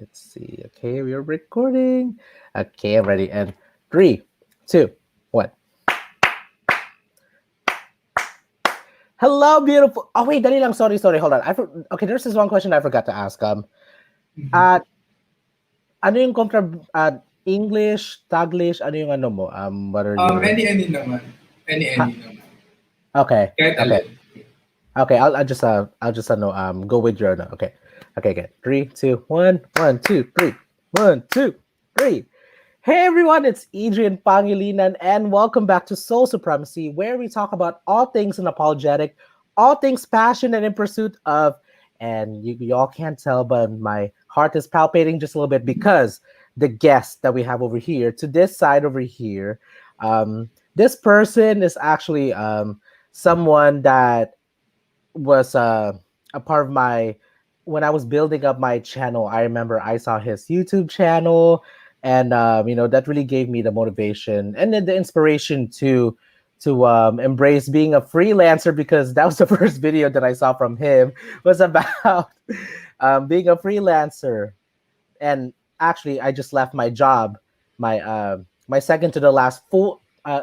Let's see. Okay, we are recording. Okay, I'm ready. And three, two, one. Hello, beautiful. Oh wait, dali lang. Sorry. Hold on. Okay, there's this one question I forgot to ask. Mhm. Uh, ano yung contra English, Taglish, ano yung ano mo? What are your Any naman. Any ha, naman. okay, Kahit okay, alin. okay. I'll just no go with your no. Okay, okay. Three, two, one, 1, 2, 3, 1, 2, 3. Hey everyone, it's Edrian Pangilinan, and welcome back to Soul Supremacy, where we talk about all things unapologetic, all things passion and in pursuit of. And y'all can't tell, but my heart is palpitating just a little bit because the guest that we have over here, to this side over here, this person is actually someone that was a part of my when I was building up my channel. I remember I saw his YouTube channel, and that really gave me the motivation and then the inspiration to embrace being a freelancer because that was the first video that I saw from him was about being a freelancer. And actually, I just left my job, my second to the last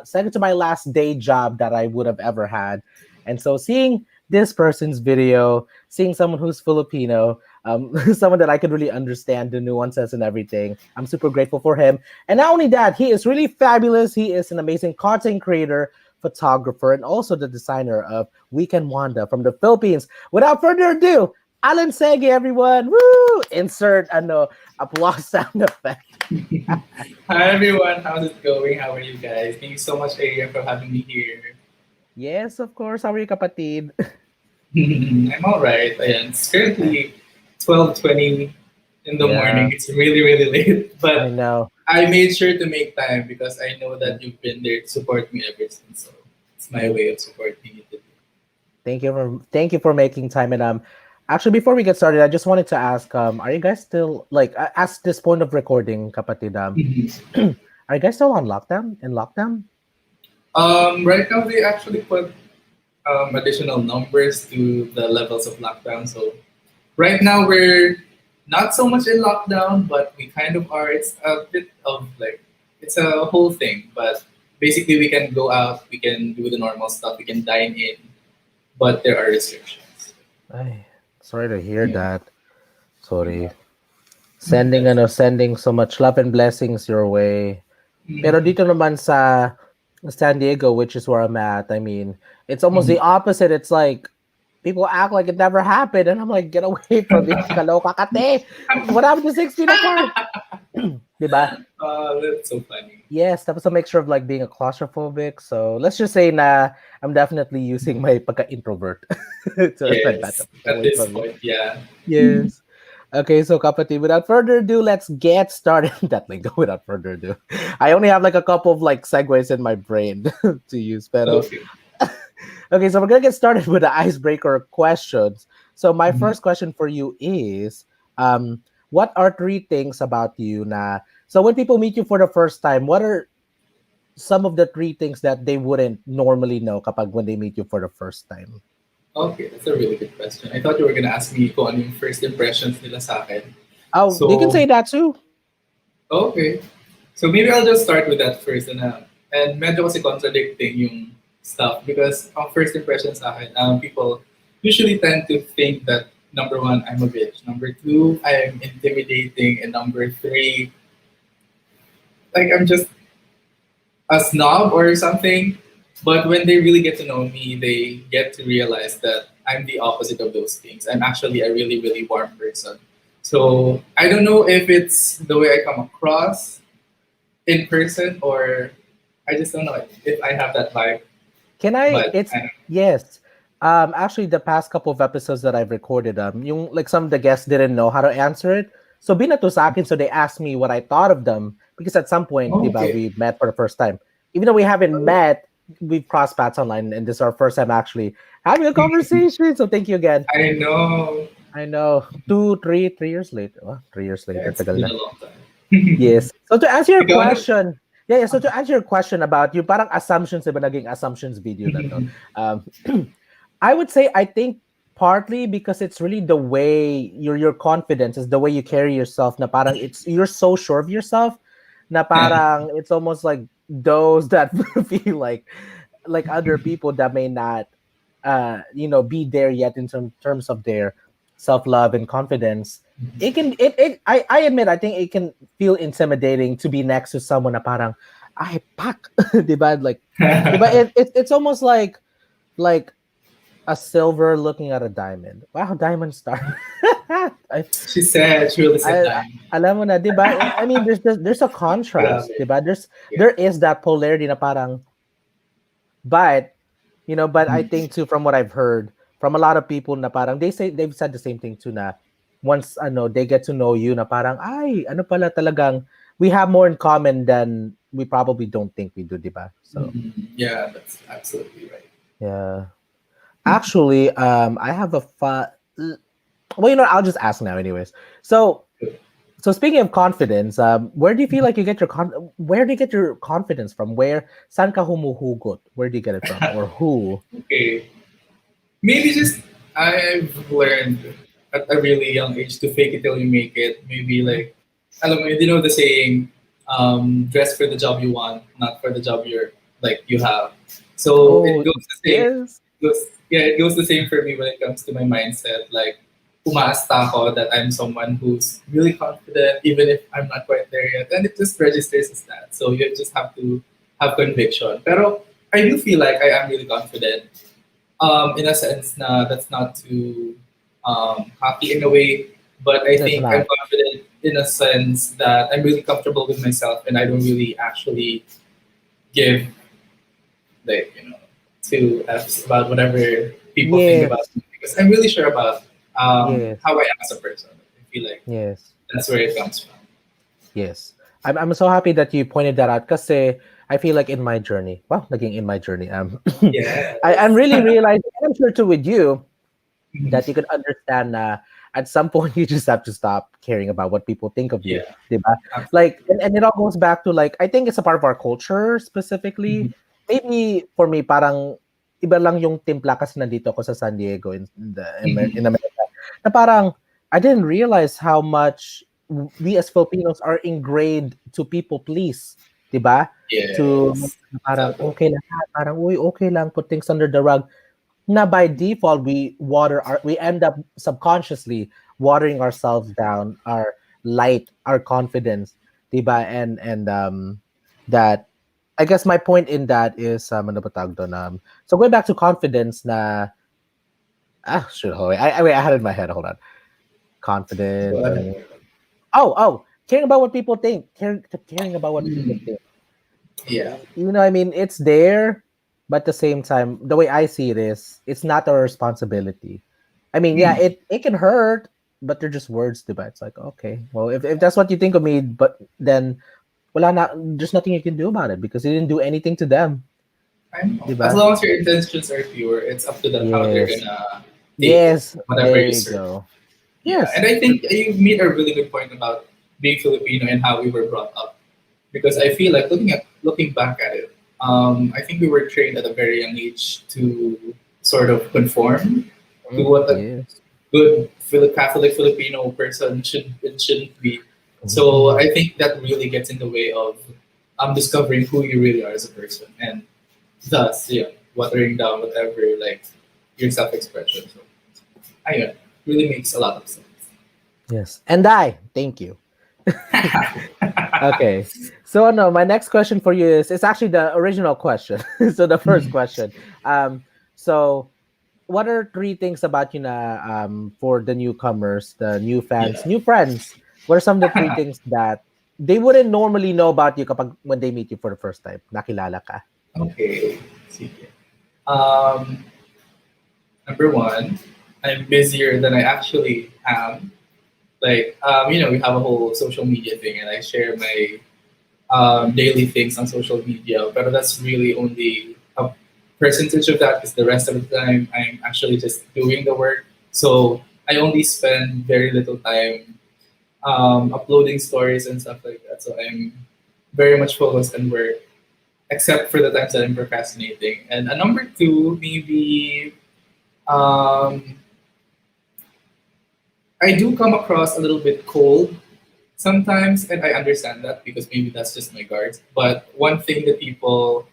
second to my last day job that I would have ever had. And so seeing this person's video, seeing someone who's Filipino, someone that I could really understand the nuances and everything, I'm super grateful for him. And not only that, he is really fabulous. He is an amazing content creator, photographer, and also the designer of Weekend Wanda from the Philippines. Without further ado, Alan Segui, everyone. Woo! Insert applause sound effect. Hi everyone, how's it going? How are you guys? Thank you so much, Adrian, for having me here. Yes, of course. How are you, kapatid? I'm alright. Ayan, it's currently 12:20 in the morning. Yeah, It's really, really late. I But know. I made sure to make time because I know that you've been there to support me ever since. So it's my Thank, way of supporting you today. thank you for making time. And actually, before we get started, I just wanted to ask, are you guys still like at this point of recording, kapatid? Are you guys still on lockdown? In lockdown? Right now, they actually put additional numbers to the levels of lockdown. So right now we're not so much in lockdown, but we kind of are. It's a bit of like it's a whole thing, but basically we can go out, we can do the normal stuff, we can dine in, but there are restrictions. Ay, sorry to hear Yeah, that. Sorry. Sending that's sending so much love and blessings your way. Pero mm, dito naman sa San Diego, which is where I'm at, I mean, it's almost the mm. opposite. It's like people act like it never happened, and I'm like, get away from me, kaloka kate. What happened to 6 feet apart? Diba? That's so funny. Yes, that was a mixture of like being a claustrophobic. So let's just say na I'm definitely using my pagka-introvert to prevent that Yes, at away this from me. point, yeah. Yes. Okay, so kapatid, without further ado, let's get started. That lingo, without further ado. I only have like a couple of like segues in my brain to use, pero Okay. okay, so we're gonna get started with the icebreaker questions. So my Mhm. first question for you is, what are three things about you na? So when people meet you for the first time, what are some of the three things that they wouldn't normally know kapag when they meet you for the first time? Okay, that's a really good question. I thought you were gonna ask me kung ano yung first impressions nila sa akin. Oh, you can So, say that too. okay. So maybe I'll just start with that first and medyo kasi contradicting yung stuff because ang first impression sa akin, people usually tend to think that number one, I'm a bitch. Number two, I'm intimidating. And number three, like I'm just a snob or something. But when they really get to know me, they get to realize that I'm the opposite of those things. I'm actually a really, really warm person. So I don't know if it's the way I come across in person or I just don't know if I have that vibe. Can I? But It's I don't yes. Actually, the past couple of episodes that I've recorded, yung like some of the guests didn't know how to answer it. So binato sa akin, so they asked me what I thought of them because at some point, know. diba, Okay. we met for the first time. Even though we haven't met, we've crossed paths online, and this is our first time actually having a conversation. So thank you again. I know. I know 3 years later. Oh, 3 years Yeah, later, it's tagal been na. a long time. Yes. So to answer your Ikaw ano? question, yeah. So to answer your question about yung parang assumptions, diba naging assumptions video na to. Um, I would say I think partly because it's really the way your confidence is, the way you carry yourself. Na parang it's you're so sure of yourself. Na parang it's almost like those that feel like other people that may not be there yet in terms of their self-love and confidence. I admit, I think it can feel intimidating to be next to someone na parang ay pak. Diba? Like diba? It's almost like a silver looking at a diamond. Wow, diamond star. I, She said she really said I time. alam mo na, 'di ba? I mean, there's a Grabe. contrast, 'di ba? Yeah. There is that polarity na parang, but but I think too, from what I've heard from a lot of people na parang they've said the same thing too, na once they get to know you na parang ay ano pala talagang we have more in common than we probably don't think we do, 'di ba? So, Yeah, that's absolutely right. yeah. Actually, I have well, I'll just ask now, anyways. So speaking of confidence, where do you feel like you get your where do you get your confidence from? Saan ka humuhugot? Where do you get it from, or who? Okay. Maybe just I've learned at a really young age to fake it till you make it. Maybe like, alam mo, you know the saying, dress for the job you want, not for the job you have. So it Oh, goes the same. yes. It goes the same for me when it comes to my mindset. Like, umaasta ako that I'm someone who's really confident, even if I'm not quite there yet. And it just registers as that. So you just have to have conviction. Pero I do feel like I am really confident. In a sense na that's not too cocky in a way, but I That's think I'm not. confident in a sense that I'm really comfortable with myself and I don't really actually give like two f's about whatever people think about Yes. me because I'm really sure about Yes. how I am as a person. I feel like Yes. that's where it comes from. Yes. I'm so happy that you pointed that out because I feel like in my journey, well, looking in my journey, I'm Yes. really realizing, and I'm sure too with you, Mhm. that you could understand at some point you just have to stop caring about what people think of you. Yeah, Diba? Like, absolutely. and it all goes back to like, I think it's a part of our culture specifically. Mhm. Maybe for me, parang iba lang yung timpla kasi nandito ako sa San Diego in Mhm. America. Na parang, I didn't realize how much we as Filipinos are ingrained to people please. Diba? To Yes. parang Exactly. okay lang, parang uy, okay lang, put things under the rug. Now by default we end up subconsciously watering ourselves down, our light, our confidence, diba? And that I guess my point in that is ano ba tawag doon, so going back to confidence na shoot, hold on, wait, I had it in my head, hold on. Go Confident, ahead. caring about what people think, caring about what people Mm. think. Yeah. I mean, it's there, but at the same time, the way I see it is, it's not our responsibility. I mean, yeah, Mm. it can hurt, but they're just words, diba? It's like, okay, well, if that's what you think of me, but then, there's nothing you can do about it because you didn't do anything to them, I know. As diba? long as your intentions are pure, it's up to them how they're Yes, gonna take it, yes, whatever there you you serve. go. Yeah, Yes, and I think you made a really good point about being Filipino and how we were brought up. Because I feel like looking back at it, I think we were trained at a very young age to sort of conform to what a yes. good Catholic Filipino person should and shouldn't be. So Mhm. I think that really gets in the way of discovering who you really are as a person, and thus, yeah, watering down whatever like your self-expression. So, yeah, really makes a lot of sense. Yes, and I thank you. Okay. So no, my next question for you is it's actually the original question. So the first question. Um so what are three things about you na for the newcomers, the new fans, Yeah. new friends? What are some of the three things that they wouldn't normally know about you kapag when they meet you for the first time? Nakilala ka. Okay. Sige. Um, Number one, I'm busier than I actually am. Like, we have a whole social media thing, and I share my daily things on social media. But that's really only a percentage of that, because the rest of the time I'm actually just doing the work. So I only spend very little time uploading stories and stuff like that. So I'm very much focused on work, except for the times that I'm procrastinating. And number two, maybe. Um, I do come across a little bit cold sometimes, and I understand that because maybe that's just my guards. But one thing that people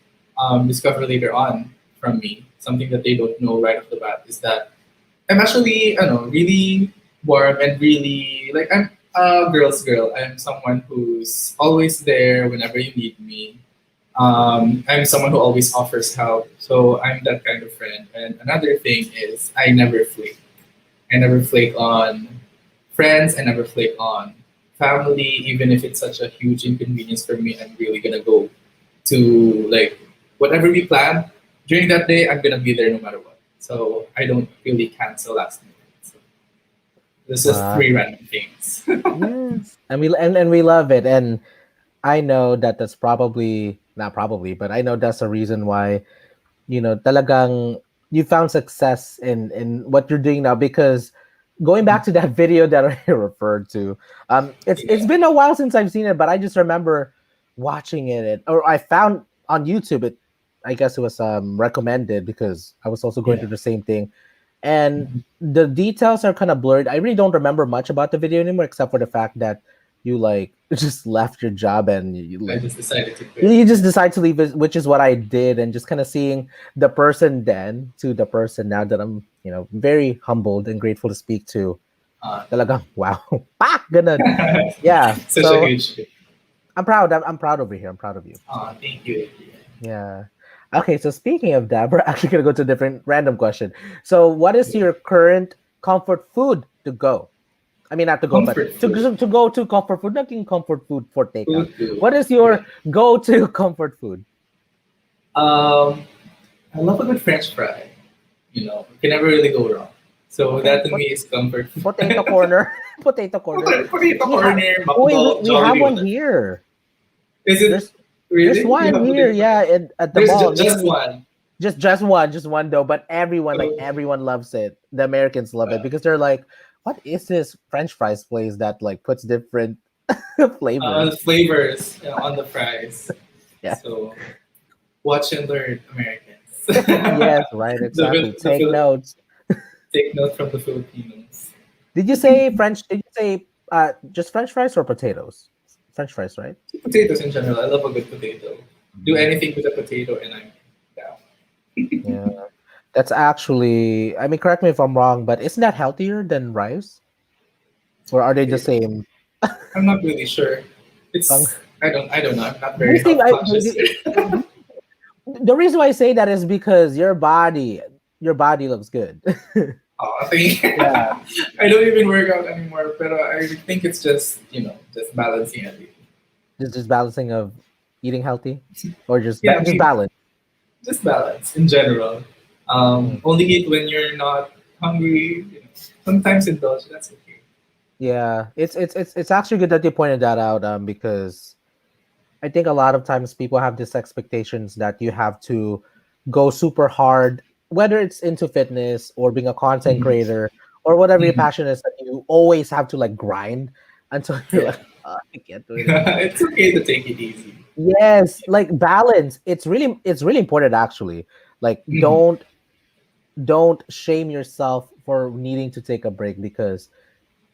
discover later on from me, something that they don't know right off the bat, is that I'm actually, I don't know, really warm and really like I'm a girl's girl. I'm someone who's always there whenever you need me. I'm someone who always offers help, so I'm that kind of friend. And another thing is I never flake. I never flake on friends. I never flake on family, even if it's such a huge inconvenience for me. I'm really gonna go to like whatever we plan during that day. I'm gonna be there no matter what. So I don't really cancel last minute. So this is Uh, three random things. yes, and we love it, and I know that that's probably not probably, but I know that's the reason why talagang you found success in what you're doing now because going back to that video that I referred to, it's Yeah, been a while since I've seen it, but I just remember watching or I found on YouTube it. I guess it was recommended because I was also going yeah. through the same thing, and Mhm. the details are kind of blurred. I really don't remember much about the video anymore, except for the fact that you like just left your job and you I like just decided to you quit. you just decide to leave it, which is what I did, and just kind of seeing the person then to the person now that I'm, very humbled and grateful to speak to. Uh, Talagang, wow, pa, ganun. Yeah. such a So huge quit. I'm proud. I'm proud over here. I'm proud of you. Thank you, Edrian. Yeah. Okay. So speaking of that, we're actually gonna go to a different random question. So, what is your current comfort food to go? I mean, not to go, but Comfort food. to go to comfort food, not in comfort food for takeout. Food too. What is Yeah. your go to comfort food? Um, I love a good French fry. You can never really go wrong. So Okay, that to me is comfort food. potato corner, potato corner. Potato We have corner, we, macbook, we have Jollibee, one whatever. here. Is it There's there's really? You one have here, potato corner? yeah, at the There's mall. just one. Just one though. But everyone, like Oh, everyone, loves it. The Americans love it uh, because they're like, "What is this French fries place that like puts different flavors?" flavors on the fries. Yeah. So watch and learn, Americans. Yes, right. Exactly. Take notes. Take note from the Filipinos. Did you say French? Did you say just French fries or potatoes? French fries, right? Potatoes in general. I love a good potato. Do Mm, anything with a potato, and I'm down. yeah. That's actually, I mean, correct me if I'm wrong, but isn't that healthier than rice? Or are they the Potato. same? I'm not really sure. Pang- I don't know. I'm not They very seem, health conscious. the reason why I say that is because your body looks good. I think Yeah, I don't even work out anymore, but I think it's just balancing everything. just balancing of eating healthy, or just Yeah, just maybe balance. just balance in general. Mm. Only eat when you're not hungry. Sometimes indulge. That's okay. Yeah, it's actually good that you pointed that out. Because I think a lot of times people have these expectations that you have to go super hard, whether it's into fitness or being a content Mhm. creator or whatever your Mhm. passion is, that you always have to like grind until you're Yeah, like, "Oh, I can't do it anymore." it's okay to take it easy. Yes, like balance. It's really important actually. Like Mhm. don't shame yourself for needing to take a break because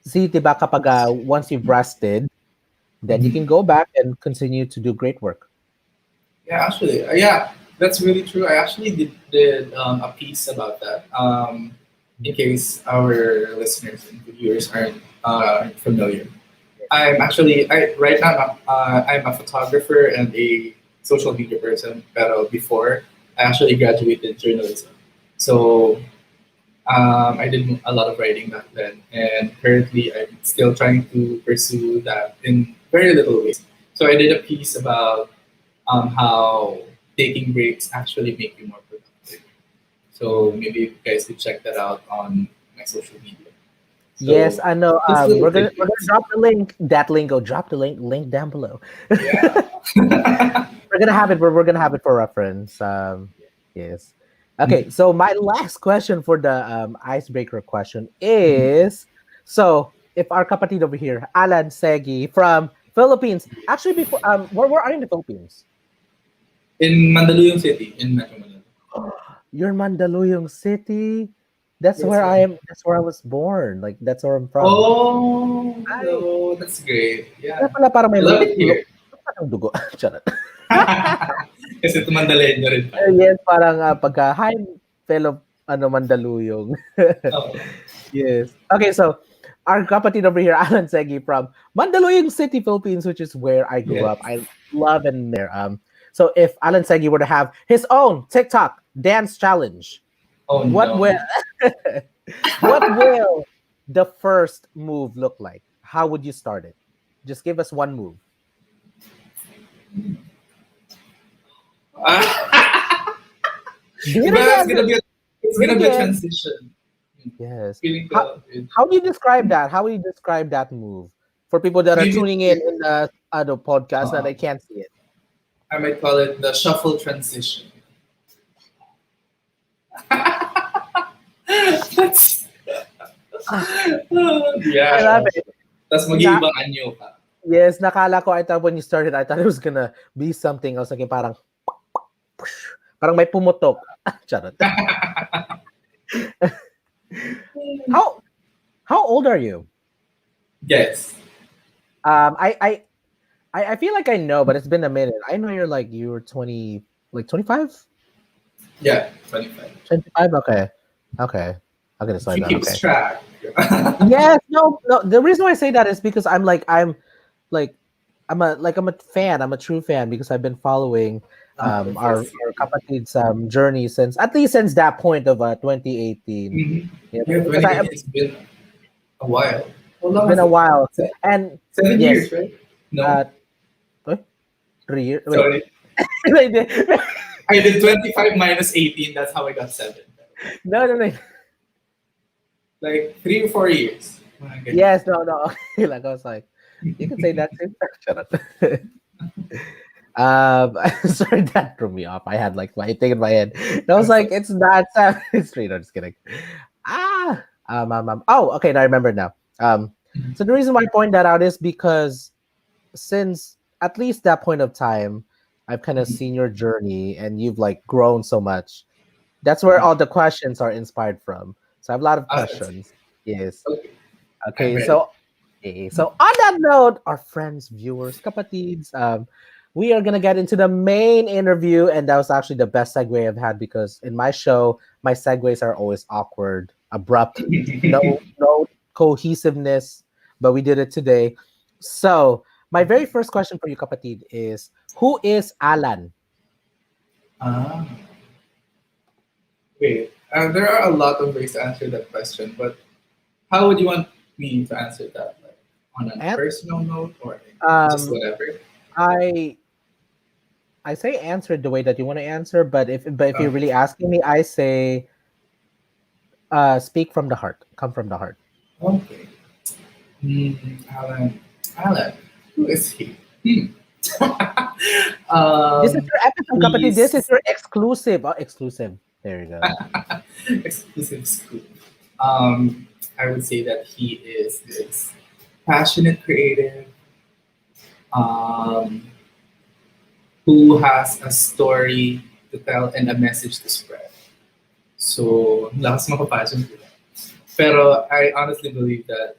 see, diba kapag once you've rested, then you Mhm. can go back and continue to do great work. Yeah, actually, yeah, that's really true. I actually did a piece about that. In case our listeners and viewers aren't familiar, right now I'm a photographer and a social media person. But before I actually graduated journalism, so I did a lot of writing back then, and currently I'm still trying to pursue that in very little ways. So I did a piece about how taking breaks actually make you more productive. So maybe you guys could check that out on my social media. Yes, So I know. just We're little gonna we're gonna tidbits. drop the link. That link. Go drop the link down below. Yeah. We're gonna have it. We're gonna have it for reference. Yes. Okay. So my last question for the icebreaker question is: so if our kapatid over here, Alan Segui from Philippines, actually before where are you in the Philippines? In Mandaluyong City, in Metro Manila. You're in Mandaluyong City. That's Yes, where I ma'am. am. That's where I was born. Like that's where I'm from. Oh, Ay, no, that's great. kaya Yeah. pala parang I may love it here. ng dugo. Charot. Kasi tumandalayan nyo rin pala. Yes, parang pagka hi fellow Mandaluyong. Oo. Yes. Okay, so our kapatid over here, Alan Segui from Mandaluyong City, Philippines, which is where I grew up. Yes. I love it there. So if Alan Segui were to have his own TikTok dance challenge, Oh, what will no. what will the first move look like? How would you start it? Just give us one move. Do it Diba, again. it's Do it gonna be a again. transition. Yes. Feeling How ko, how do you describe that? How would you describe that move for people that are maybe tuning in the other podcast that uh, they can't see it? I might call it the shuffle transition. That's, Ah, I love yeah. it. Tapos Na, mag-iibang anyo ka. yes, nakala ko, I thought when you started, I thought it was gonna be something. I was thinking parang, parang may pumutok. Charot. How how old are you? Yes. Um, I I I feel like I know, but it's been a minute. I know you were 20, like 25? Yeah, 25. 25? Okay. Okay. Okay, that's what I She thought. keeps Okay. track. Yes, no, no. The reason why I say that is because I'm like I'm a fan. I'm a true fan because I've been following First our year. kapatid's journey since at least since that point of 2018. Mm-hmm. Yeah, Yeah, because I 2018 has been a while. How it's long been has a it? while, and 7 years, yes, right? No? uh, what? 3 years. Wait, Sorry. Wait, no, I did 25 minus 18. That's how I got 7. no, no. Like 3 or 4 years. Mga ganyan. Yes, no, no. Like I was like, you can say that too. Shut up. Sorry, that threw me off. I had like my thing in my head. And I was I'm so like, it's not it's straight. I'm just kidding. Oh, okay. Now I remember now. So the reason why I point that out is because since at least that point of time, I've kind of seen your journey and you've like grown so much. That's where all the questions are inspired from. So I have a lot of that's questions. Yes. okay. I'm Okay. ready. So on that note, our friends, viewers, kapatids, we are gonna get into the main interview, and that was actually the best segue I've had because in my show, my segues are always awkward, abrupt, no cohesiveness, but we did it today. So my very first question for you, kapatid, is who is Alan? Ah, wait. There are a lot of ways to answer that question, but how would you want me to answer that? Like on a And personal note or just um, whatever? I I say answer it the way that you want to answer, but if you're Okay. really asking me, I say speak from the heart, come from the heart. Okay. Alan. Alan. Who is he? This is your episode, kapatid. This is He's your exclusive. Oh, exclusive. There you go. exclusive scoop. Um, I would say that he is this passionate creative um, who has a story to tell and a message to spread. So, lakas makapassion ko. Pero I honestly believe that,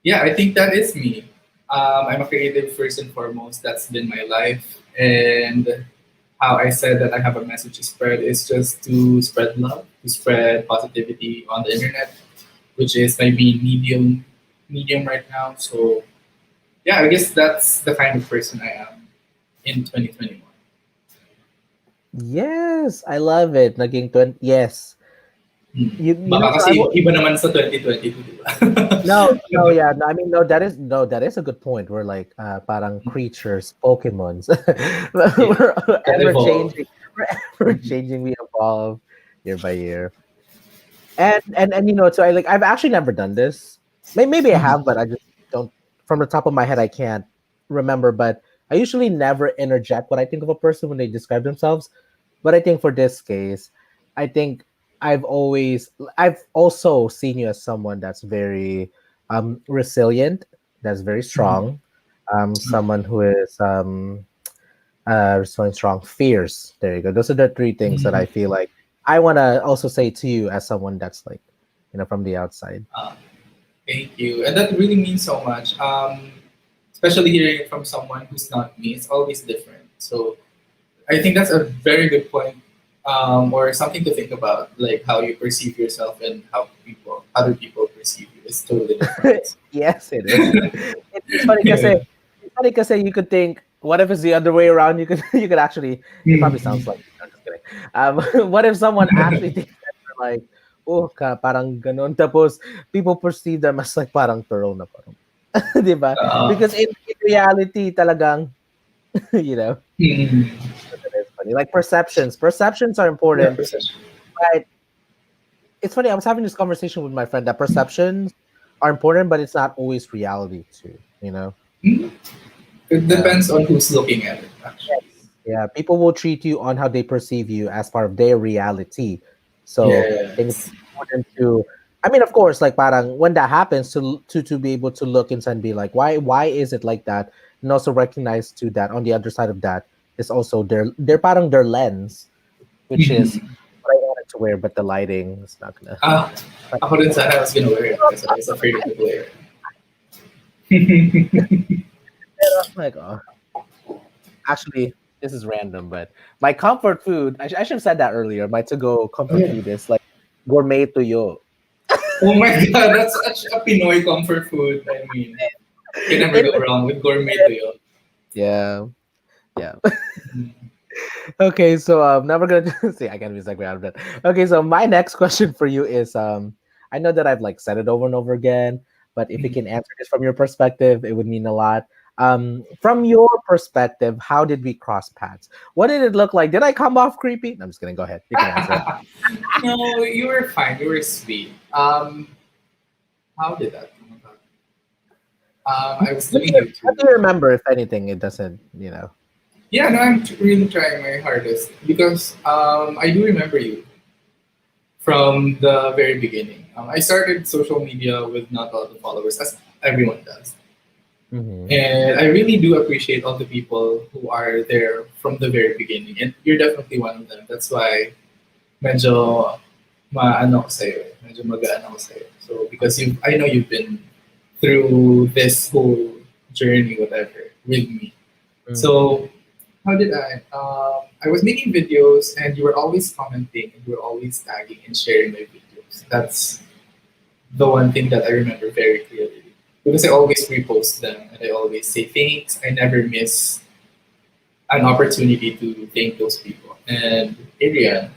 yeah, I think that is me. I'm a creative first and foremost. That's been my life. And how I said that I have a message to spread is just to spread love, to spread positivity on the internet, which is my main medium right now. So yeah, I guess that's the kind of person I am in 2021. Yes, I love it. Naging 20. Yes. You know, Baka so kasi iba naman sa 2022, di ba? no, yeah, no, I mean, no, that is a good point. We're like, parang creatures, Pokemons. Yeah, We're that ever evolved. changing, we're ever changing. We evolve year by year. And you know, so I've actually never done this. Maybe I have, but I just don't. From the top of my head, I can't remember. But I usually never interject what I think of a person when they describe themselves. But I think for this case, I think I've also seen you as someone that's very resilient, that's very strong, someone who is resilient, strong, fierce. There you go. Those are the three things that I feel like I want to also say to you as someone that's like, from the outside. Uh, Thank you, and that really means so much. Especially hearing it from someone who's not me, it's always different. So I think that's a very good point, or something to think about, like how you perceive yourself and how other people perceive you is totally different. Yes, it is. It's funny because Yeah. you could think, what if it's the other way around? You could you could actually. It probably sounds Mhm. like. I'm just kidding. What if someone actually thinks that you're like, oh, parang ganon. Tapos people perceive them as like parang turtle na parang. Diba? Uh, Because in reality, talagang, you know, mm, it's funny. Like perceptions are yeah, important, perception. but it's funny. I was having this conversation with my friend that perceptions are important, but it's not always reality too. Mhm. It Yeah. depends on who's looking at it, Yes. actually. Yeah. People will treat you on how they perceive you as part of their reality. So I think it's Yes. important to. I mean, of course, like parang when that happens, to be able to look inside and be like, why is it like that, and also recognize to that on the other side of that is also their parang their lens, which is Mhm. what I wanted to wear, but the lighting is not gonna. Ah, ako rin sana I was gonna wear it because I was afraid of the glare. Pero, like, oh, actually, this is random, but my comfort food, I should have said that earlier. My to go Oh, comfort yeah. food is like gourmet tuyo. Oh my god, that's such a Pinoy comfort food. I mean, can never go It- wrong with gourmet tuyo. yeah, yeah. Mhm. Okay, so now we're gonna see. I gotta be like out of that. Okay, so my next question for you is I know that I've like said it over and over again, but if you Mhm. can answer this from your perspective, it would mean a lot. From your perspective, how did we cross paths? What did it look like? Did I come off creepy? No, I'm just gonna go ahead. You can answer it. No, you were fine. You were sweet. How did that come about? I was What do doing you, what YouTube. do you remember, if anything? It doesn't. Yeah, no, I'm really trying my hardest because I do remember you from the very beginning. I started social media with not a lot of followers, as everyone does. Mm-hmm. And I really do appreciate all the people who are there from the very beginning. And you're definitely one of them. That's why medyo maano ko sa'yo. Medyo magaan ako sa'yo. So, because I know you've been through this whole journey, whatever, with me. So, how did I? I was making videos and you were always commenting and you were always tagging and sharing my videos. That's the one thing that I remember very clearly. Because I always repost them and I always say thanks. I never miss an opportunity to thank those people. And Adrian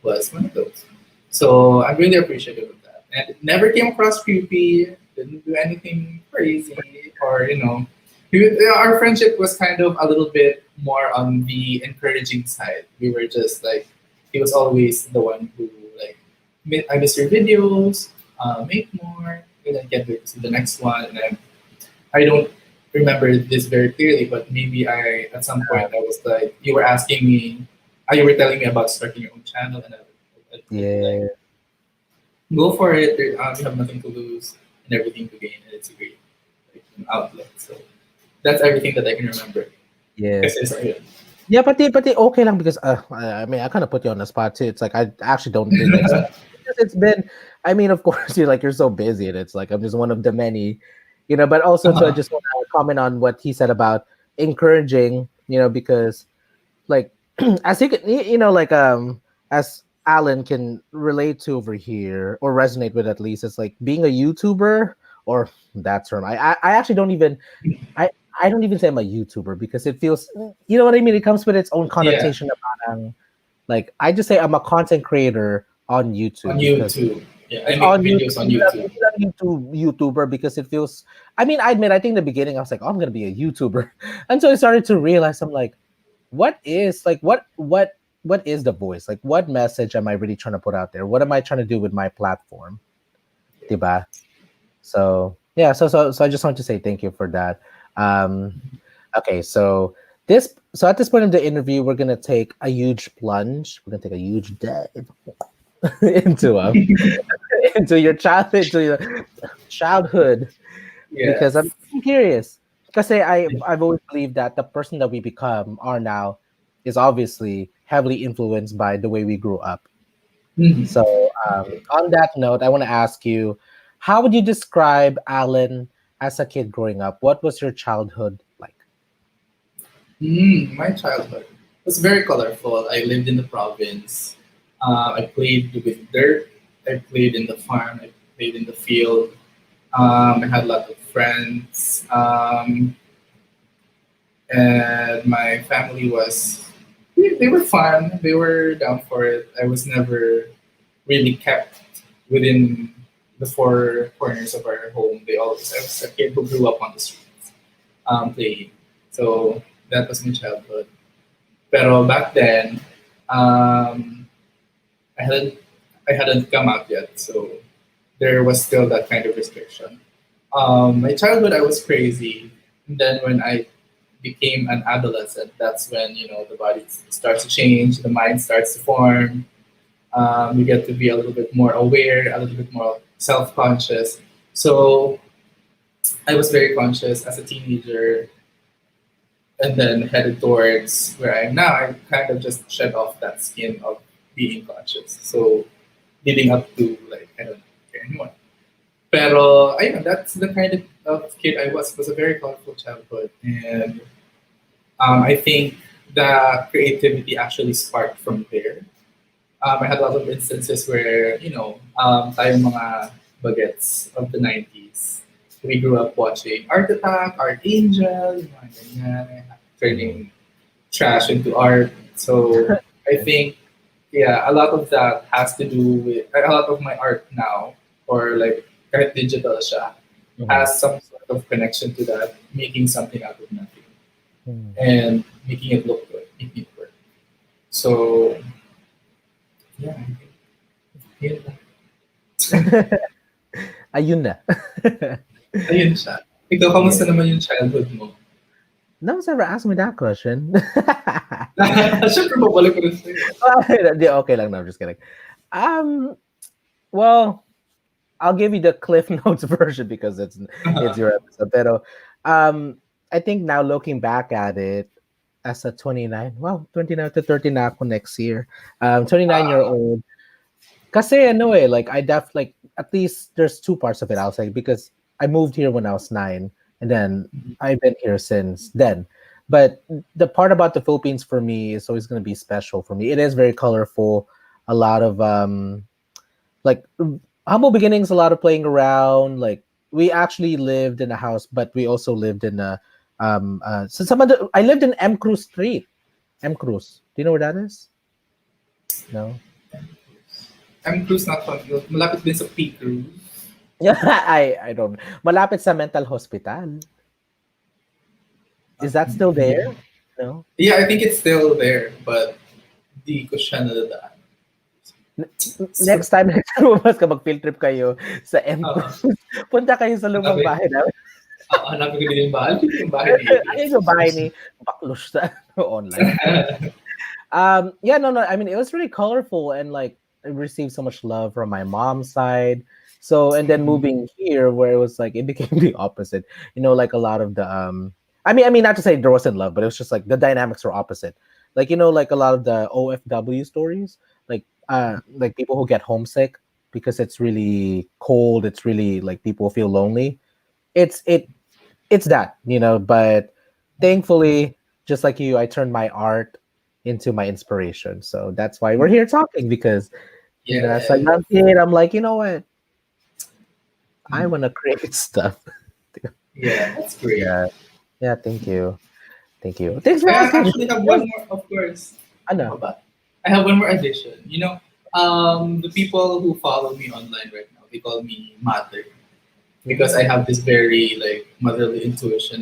was one of those. So I'm really appreciative of that. And it never came across creepy, didn't do anything crazy, or, our friendship was kind of a little bit more on the encouraging side. We were just like, he was always the one who, like, I miss your videos, make more, and then get to the next one. And then I don't remember this very clearly, but maybe at some point I was like, you were asking me, you were telling me about starting your own channel, and I'd be like, Yeah. go for it. You have nothing to lose and everything to gain, and it's a great, like, outlet. So that's everything that I can remember. Yeah. Kasi sorry. Yeah, but okay lang because I mean I kind of put you on the spot too. It's like I actually don't really expect because it's been. I mean, of course, you're so busy, and it's like I'm just one of the many. But also to I Uh-huh. just want to comment on what he said about encouraging. Because like as he can, like as Alan can relate to over here or resonate with at least, it's like being a YouTuber or that term. I actually don't even I I don't even say I'm a YouTuber because it feels, you know what I mean. It comes with its own Yeah, connotation about like I just say I'm a content creator on on YouTube because YouTube. Yeah, I it's make on YouTube. videos on It's YouTube. not a YouTube YouTuber because it feels. I mean, I admit. I think in the beginning I was like, oh, I'm gonna be a YouTuber, until I started to realize I'm like, what is the voice? Like, what message am I really trying to put out there? What am I trying to do with my platform, diba? So yeah, so I just want to say thank you for that. Um, okay, so at this point in the interview, we're gonna take a huge plunge. We're gonna take a huge dive into into your childhood because I'm Yes. curious. Because I've always believed that the person that we become are now is obviously heavily influenced by the way we grew up. Mhm. So, on that note, I want to ask you, how would you describe Alan as a kid growing up? What was your childhood like? My childhood was very colorful. I lived in the province. I played with dirt. I played in the farm. I played in the field. I had a lot of friends. And my family was, they were fun. They were down for it. I was never really kept within the four corners of our home. I was a kid who grew up on the streets, playing. So that was my childhood. Pero back then, um, I hadn't I hadn't come out yet, so there was still that kind of restriction. My childhood, I was crazy. And then when I became an adolescent, that's when the body starts to change, the mind starts to form. You get to be a little bit more aware, a little bit more self-conscious. So I was very conscious as a teenager, and then headed towards where I am now. I kind of just shed off that skin of being conscious. So leading up to like I don't care anymore. Pero ayun, that's the kind of kid I was. It was a very colorful childhood, and I think the creativity actually sparked from there. I had a lot of instances where, tayong mga bagets of the 90s, we grew up watching Art Attack, Art Angel, yung mga ganyan, Mhm. turning trash into art. So I think, yeah, a lot of that has to do with, a lot of my art now, or like kahit digital siya, Mhm. has some sort of connection to that, making something out of nothing Mhm. and making it look good, making it work. So, yeah, I think yun lang. Ayun na. Ayun siya. Ikaw, kamusta Yeah. naman yung childhood mo? No one's ever asked me that question. Siyempre, babalik ko rin sa'yo. Di, okay lang. No, I'm just kidding. Um, well, I'll give you the Cliff Notes version because it's your episode. Pero, um, I think now looking back at it, as a 29, well, 29 to 30 na ako next year. 29-year Ah, old. Kasi ano eh, like like at least there's two parts of it, I'll say, because I moved here when I was 9, and then I've been here since then. But the part about the Philippines for me is always going to be special for me. It is very colorful, a lot of like humble beginnings, a lot of playing around. Like we actually lived in a house, but we also lived in a so some of the I lived in M Cruz Street. M Cruz. Do you know where that is? No. I'm Cruz not fun. Malapit din sa P. Cruz. Yeah, I don't. Malapit sa mental hospital. Is that still there? No. Yeah, I think it's still there, but di ko siya nadadaan. So, Next time next lumabas ka mag-field trip kayo sa M uh, Cruz. Punta kayo sa lumang hanapin, bahay namin. hanapin ko din yung bahay. Ano yung bahay ni Adrian? Ayun yung bahay ni Baklush sa online. Yeah, no, no, I mean it was really colorful, and like I received so much love from my mom's side. So, and then moving here where it was like it became the opposite, like a lot of the I mean not to say there wasn't love, but it was just like the dynamics were opposite. Like, like a lot of the OFW stories, like people who get homesick because it's really cold, it's really like people feel lonely. It's it it's that, but thankfully, just like you, I turned my art into my inspiration. So that's why we're here talking, because as a Yeah. young kid, I'm like, you know what, I want to create stuff. Yeah, that's great. Yeah, yeah, thank you, thanks for I asking. actually have one more, of course. Ano Ano? pa ba? I have one more addition. The people who follow me online right now, they call me mother because I have this very like motherly intuition.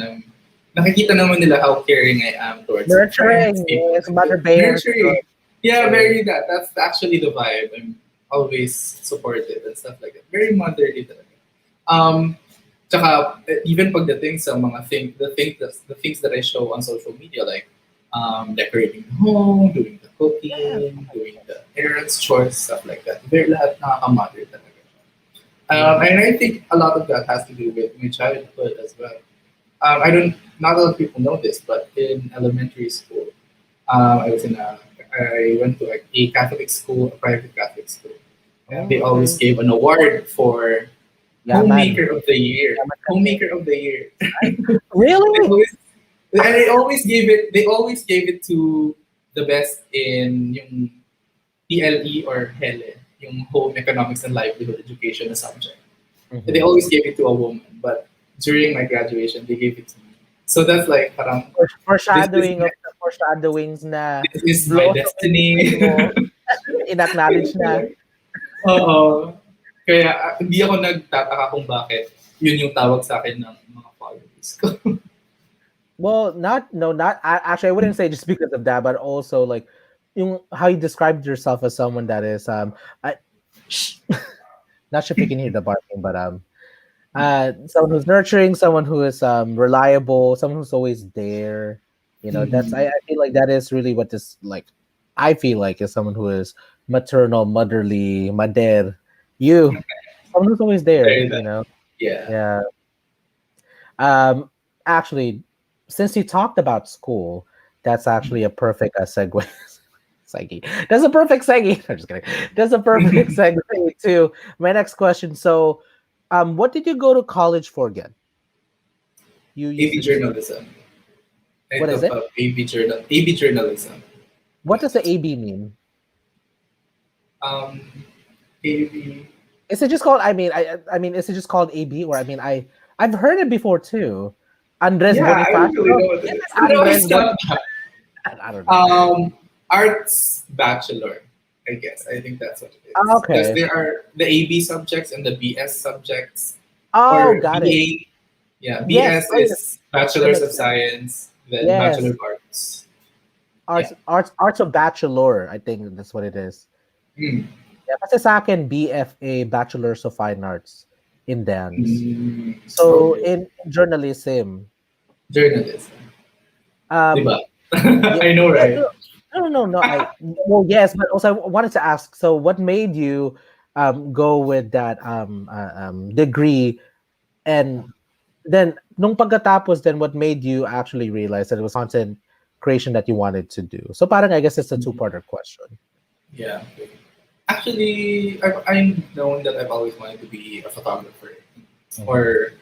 Nakikita naman nila how caring I am towards my friends, Nurturing, people yes, like mother this. bear. Nurturing. Yeah, Yeah. very that. That's actually the vibe. I'm always supportive and stuff like that. Very motherly talaga. Tsaka, even pagdating sa mga the things that I show on social media, like decorating the home, doing the Yeah. cooking, doing the errands, chores, stuff like that. Very lahat nakaka-mother talaga. Yeah. And I think a lot of that has to do with my childhood as well. Not a lot of people know this, but in elementary school, I was in a, I went to a Catholic school, a private Catholic school, and they Oh, always okay. gave an award for Yaman. homemaker of the year. Yaman kasi. Homemaker of the year. they Really? always and they always gave it to the best in yung PLE or HELE, yung Home Economics and Livelihood Education na subject. They Mhm. always gave it to a woman, but during my graduation, they gave it to me. So that's like parang this Foreshadowing of the foreshadowings na this is my blows of destiny. buhay mo, in-acknowledge na. Oo. Kaya hindi ako nagtataka kung bakit yun yung tawag sa akin ng mga followers ko. Well, actually, I wouldn't say just because of that, but also like how you described yourself as someone that is I, shh, not sure if you can hear the barking, but someone who's nurturing, someone who is reliable, someone who's always there. That's Mhm. I feel like that is really what this like. I feel like is someone who is maternal, motherly, mater. You, someone who's always there. Very that. Yeah. Yeah. Um, Actually, since you talked about school, that's actually a perfect segue. Segui. That's a perfect segue. I'm just kidding. That's a perfect segue to my next question. So, what did you go to college for again? You AB said journalism. I what is took it? up AB journalism What does the classes. AB mean? Um, AB. Is it just called? I mean, is it just called AB or I've heard it before too. Andres Yeah, I don't really Bonifacio. know what Is it it is. No, Andres it's not. I don't know. Arts bachelor. I guess I think that's what it is because Okay. there are the AB subjects and the BS subjects Oh, or got it. BA. Yeah, Yes. BS Oh, yes. is That Bachelor's of makes sense. Science, then Bachelor Yes. of Arts. Yeah. Arts of Bachelor. I think that's what it is. Mm. Yeah, kasi sa akin, BFA, Bachelor's of Fine Arts in dance. Mm. So Okay. in journalism, Journalism. um, Diba? yeah, I know, yes, right? no, well, yes, but also I wanted to ask. So, what made you go with that degree, and then nung pagkatapos, then what made you actually realize that it was content creation that you wanted to do? So, parang I guess it's a two-parter question. Yeah. Actually, I'm known that I've always wanted to be a photographer Mhm. or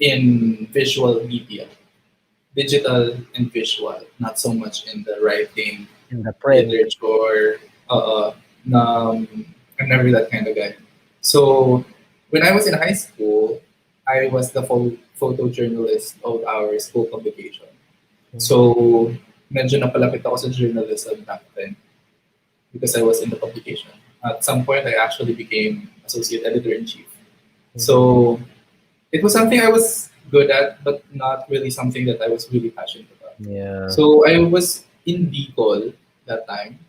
in visual media, digital and visual, not so much in the writing, In the print. literature. Um, I'm never that kind of guy. So when I was in high school, I was the photojournalist of our school publication. Mhm. So medyo napalapit ako sa journalism back then because I was in the publication. At some point, I actually became associate editor in chief. Mhm. So it was something I was good at, but not really something that I was really passionate about. Yeah. So I was in Bicol that time,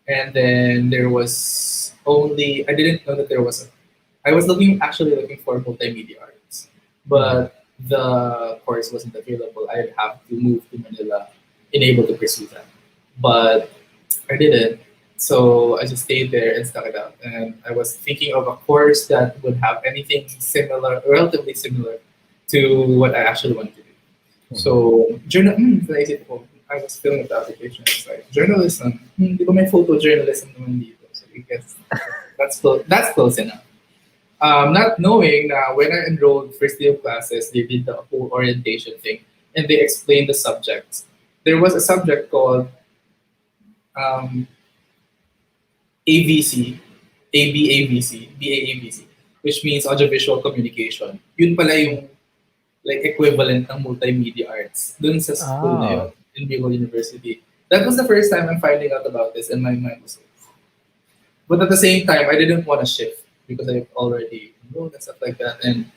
and then there was only I didn't know that there was. I was actually looking for multimedia arts, Mhm. but the course wasn't available. I'd have to move to Manila, in able to pursue that. But I didn't. So I just stayed there and stuck it out. And I was thinking of a course that would have anything similar, relatively similar to what I actually wanted to do. Mhm. So naisip ko, I was filling up the application. It's like journalism. Di ba may photojournalism naman dito? So I guess that's close enough. Not knowing that when I enrolled first day of classes, they did the whole orientation thing and they explained the subjects. There was a subject called um, AVC, ABAVC, BAAVC, which means audiovisual communication. Yun pala yung like equivalent ng multimedia arts dun sa school na yun Ah. in Bicol University. That was the first time I'm finding out about this and my mind was like, but at the same time, I didn't want to shift because I've already enrolled and stuff like that. And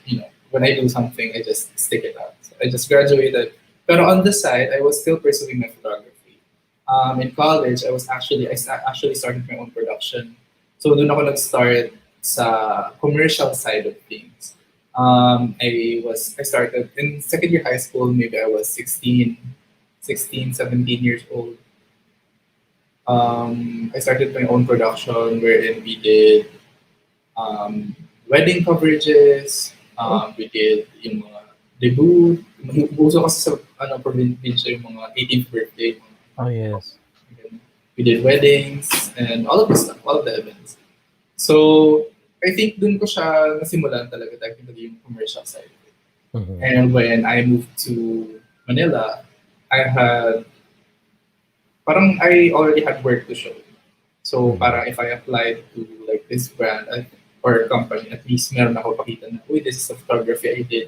when I do something, I just stick it out. So I just graduated. But on the side, I was still pursuing my photography. In college, I actually started my own production. So doon ako nag-start sa commercial side of things. I started in second year high school. Maybe I was 16, 17 years old. I started my own production wherein we did um, wedding coverages, Oh. we did yung mga debut, uso kasi sa probinsya yung mga 18th birthday, Oh yes. We did weddings and all of the stuff, all of the events. So, I think dun ko siya nasimulan talaga technically yung commercial side. Mhm. And when I moved to Manila, I had, parang I already had work to show. So, Mhm. parang if I applied to like this brand or company, at least meron ako pakita na, uy, this is the photography I did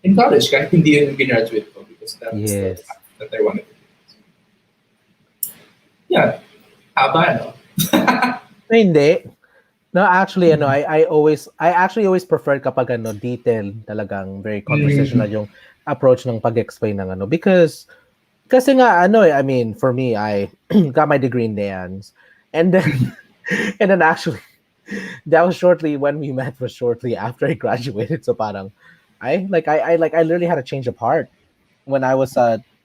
in college, kahit hindi yun yung graduate ko because that's the Yes. path that I wanted to do. Yeah, haba, no? Hindi. No, actually, I actually always prefer kapag detailed, talagang very conversational Mm. yung approach ng pag-explain ng because kasi nga I mean, for me, I got my degree in dance, and then and then actually that was shortly when we met was shortly after I graduated. So parang I literally had a change of heart when I was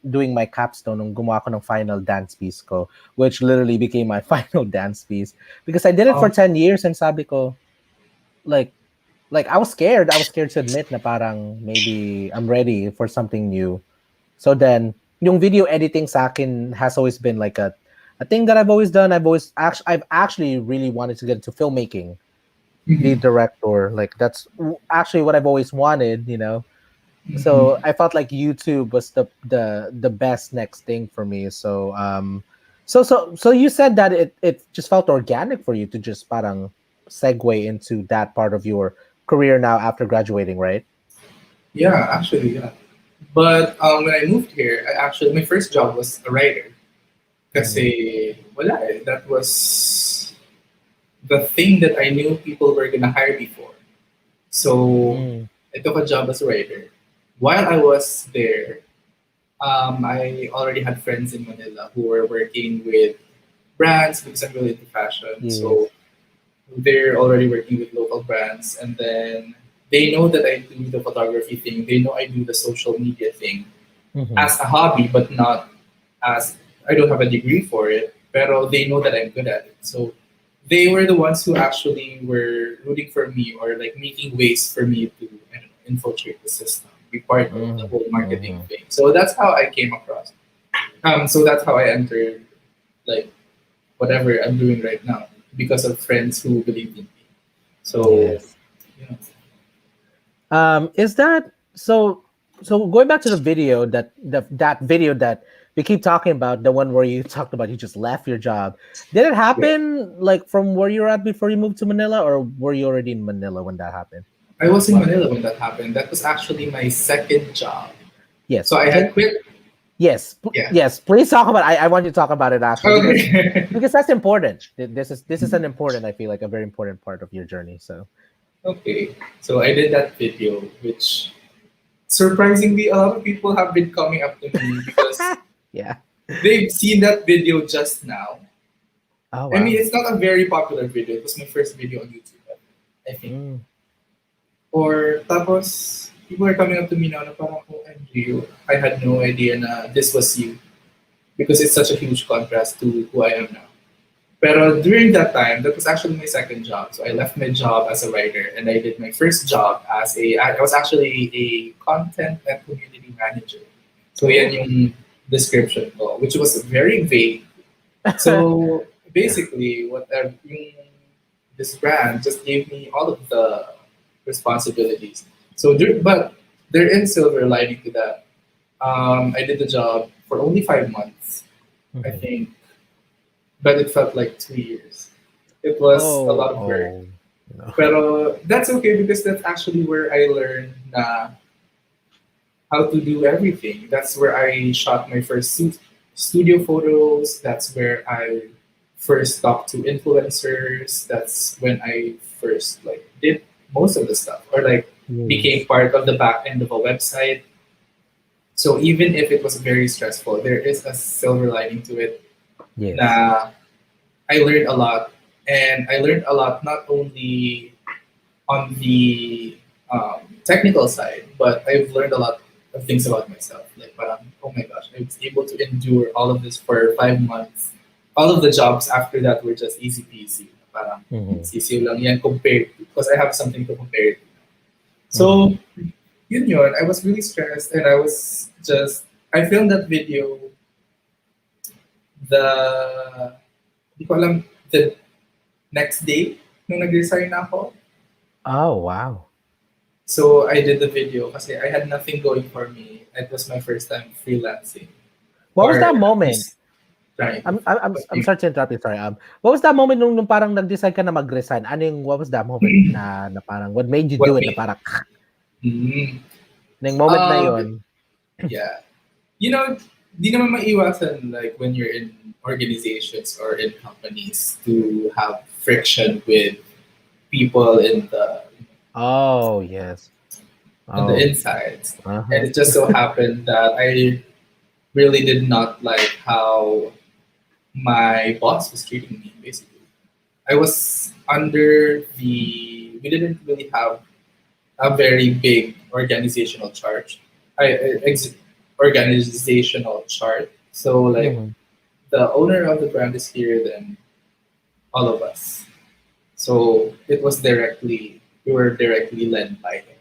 doing my capstone nung gumawa ko ng final dance piece ko, which literally became my final dance piece because I did it for Oh, 10 years and sabi ko like I was scared. I was scared to admit na parang maybe I'm ready for something new. So then yung video editing sa akin has always been like a thing that I've always done. I've actually really wanted to get into filmmaking, be mhm, a director. Like that's actually what I've always wanted. So mhm. I felt like YouTube was the best next thing for me. So so you said that it just felt organic for you to just parang segue into that part of your career now after graduating, right? Yeah, actually, yeah. But when I moved here, my first job was a writer. Mm, Kasi wala eh. That was the thing that I knew people were gonna hire me for. So mm, I took a job as a writer. While I was there, I already had friends in Manila who were working with brands because I'm really into fashion. yes. So they're already working with local brands, and then they know that I do the photography thing. They know I do the social media thing Mm-hmm. as a hobby, but not as I don't have a degree for it. Pero they know that I'm good at it. So they were the ones who actually were rooting for me or like making ways for me to I don't know, infiltrate the system, be part of the whole marketing Mm-hmm. thing. So that's how I came across. So that's how I entered like whatever I'm doing right now because of friends who believed in me. So Yes. you know, Is that so? So going back to the video that video that we keep talking about, the one where you talked about you just left your job. Did it yeah, happen like from where you're at before you moved to Manila, or were you already in Manila when that happened? I was in Wow. Manila when that happened. That was actually my second job. Yes. So I had quit. Yeah. Yes. Please talk about. I want you to talk about it actually Okay. because that's important. This is an important. I feel like a very important part of your journey. So Okay. So I did that video, which surprisingly, a lot of people have been coming up to me because yeah. they've seen that video just now. Oh I mean, wow. it's not a very popular video. It was my first video on YouTube, I think. Mm, Or tapos, people are coming up to me now na parang, OMG, I had no idea na this was you. Because it's such a huge contrast to who I am now. Pero during that time, that was actually my second job. So I left my job as a writer and I did my first job I was actually a content and community manager. So yan oh. yung description ko, which was very vague. So yeah. basically, this brand just gave me all of the responsibilities. But there is silver lining to that. I did the job for only 5 months, I Mhm. think, but it felt like 2 years. It was a Oh, lot of work. oh, no. Pero that's okay because that's actually where I learned how to do everything. That's where I shot my first studio photos. That's where I first talked to influencers. That's when I first like did most of the stuff or like became Yes. part of the back end of a website. So even if it was very stressful, there is a silver lining to it. Yes. Na I learned a lot, and I learned a lot not only on the technical side, but I've learned a lot of things about myself. Like, parang, oh my gosh, I was able to endure all of this for 5 months. All of the jobs after that were just easy peasy. Parang, Mhm. sisiw lang yan compared to, because I have something to compare it to. Mhm. So, yun, I was really stressed, and I filmed that video the di ko alam, the next day, nung nag-resign na ako. Oh, wow. So I did the video kasi I had nothing going for me. It was my first time freelancing. What was Or that at moment? least trying to. I'm sorry to interrupt you. Sorry. What was that moment nung parang nag-decide ka na mag-resign? What was that moment na parang what made you do What it? Na made parang mm, nung moment na um yon. yeah. You know, di naman maiwasan like when you're in organizations or in companies to have friction with people Oh, yes. in the Oh. insides. And Uh-huh. it just so happened that I really did not like how my boss was treating me basically. I was under the we didn't really have a very big organizational chart. Organizational chart. So like Mhm. the owner of the brand is here, then all of us. So it was directly we were directly led by him.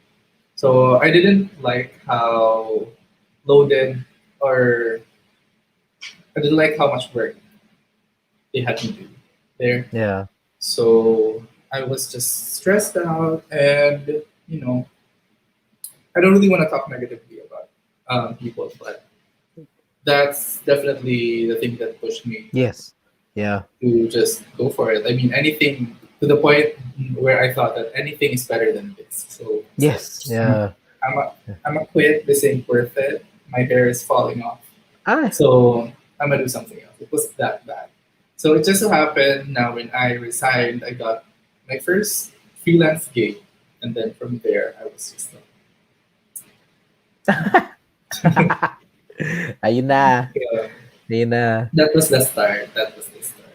So I didn't like how loaded or I didn't like how much work they had to do there. Yeah. So I was just stressed out and you know I don't really want to talk negatively about people, but that's definitely the thing that pushed me Yes. Yeah. to just go for it. I mean, anything to the point where I thought that anything is better than this. So it's like Yes. Yeah. I'm a I'm a quit. This ain't worth it. My hair is falling off. Ah. So I'm gonna do something else. It was that bad. So it just so happened now when I resigned, I got my first freelance gig, and then from there I was just like, Ayun na. yeah, Ayun na. that was the start. That was the start.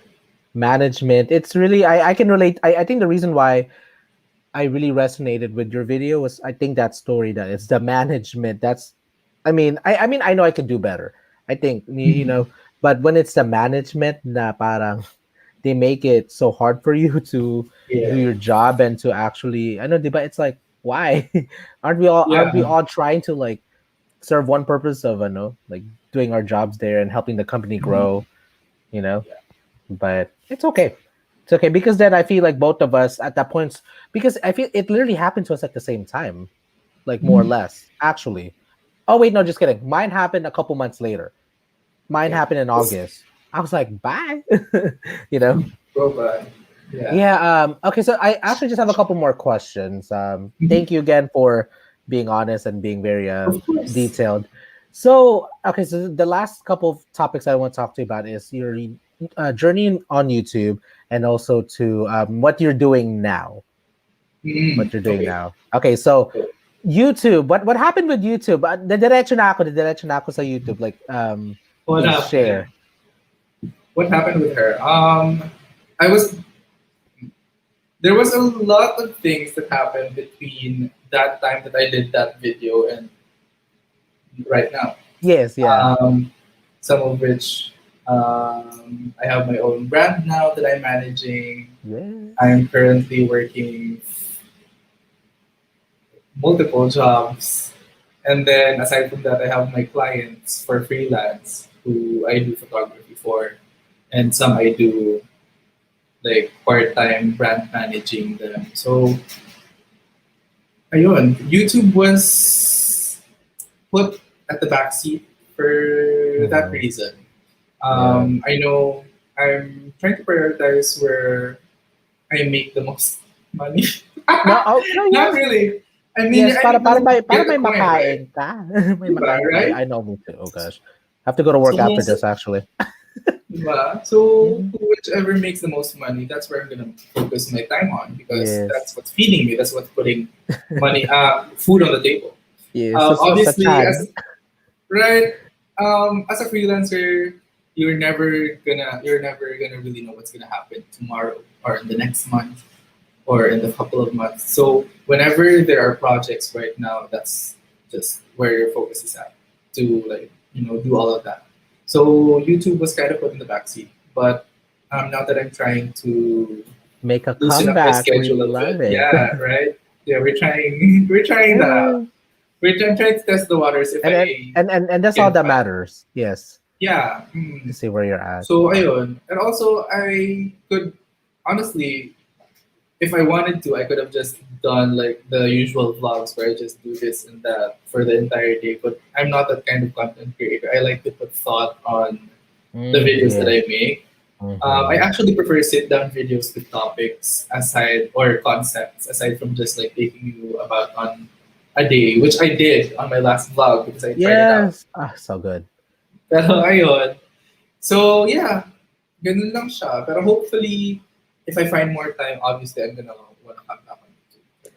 Management. It's really I can relate. I think the reason why I really resonated with your video was I think that story that it's the management. That's I mean I know I could do better. I think but when it's the management na parang they make it so hard for you to do Yeah, your job and to actually I know but it's like why aren't we yeah, all trying to like serve one purpose of like doing our jobs there and helping the company grow, you know? yeah. But it's okay. It's okay because then I feel like both of us at that point because I feel it literally happened to us at the same time, like more or Mhm. less, actually. Oh wait, no, just kidding. Mine happened a couple months later. Mine Okay. happened in Let's August. I was like, bye. you know? go by. Yeah. Yeah, okay, so I actually just have a couple more questions. Mhm. Thank you again for being honest and being very Of course. detailed. So, okay, so the last couple of topics I want to talk to you about is your journey on YouTube and also to what you're doing now. What you're doing Okay. now. Okay, so So, YouTube, what happened with YouTube? Diretso na ako sa YouTube. Like, what please happened? share. What happened with her? I was there was a lot of things that happened between that time that I did that video and right now. Yes, yeah. Um, some of which I have my own brand now that I'm managing. Yes. I'm currently working multiple jobs. And then aside from that, I have my clients for freelance who I do photography for. And some I do like part-time brand managing them. So, ayun, YouTube was put at the backseat for that Mhm. reason. Yeah. I know I'm trying to prioritize where I make the most money. No, oh, no, Not yes. really. I mean, Yes, I para do para get the may point, right? makain ka. May Diba, makain ka. right? I know me too. Oh gosh. I have to go to So work after most, this actually. diba? So Mhm. whichever makes the most money, that's where I'm gonna focus my time on because Yes. that's what's feeding me. That's what's putting money, food on the table. Yes, sa Obviously, chan. as right, as a freelancer, you're never gonna really know what's gonna happen tomorrow or in the next month or in the couple of months. So whenever there are projects right now, that's just where your focus is at to like do all of that. So YouTube was kind of put in the backseat, but now that I'm trying to Make a loosen up my comeback. We schedule a love bit, it. yeah, right. Yeah, we're trying we're trying that out. Yeah. I'm trying to test the waters if And I and that's all can that find. matters. Yes. Yeah. to see where you're at. So ayun. And also I could honestly, if I wanted to, I could have just done like the usual vlogs where I just do this and that for the entire day. But I'm not that kind of content creator. I like to put thought on the videos that Yeah. I make. I Mm-hmm. actually prefer sit down videos with topics aside or concepts aside from just like taking you about on a day, which I did on my last vlog because I tried it out. Yes. Ah, so good. Pero ayun. So yeah, ganun lang siya. Pero hopefully, if I find more time, obviously I'm gonna wanna come back on YouTube.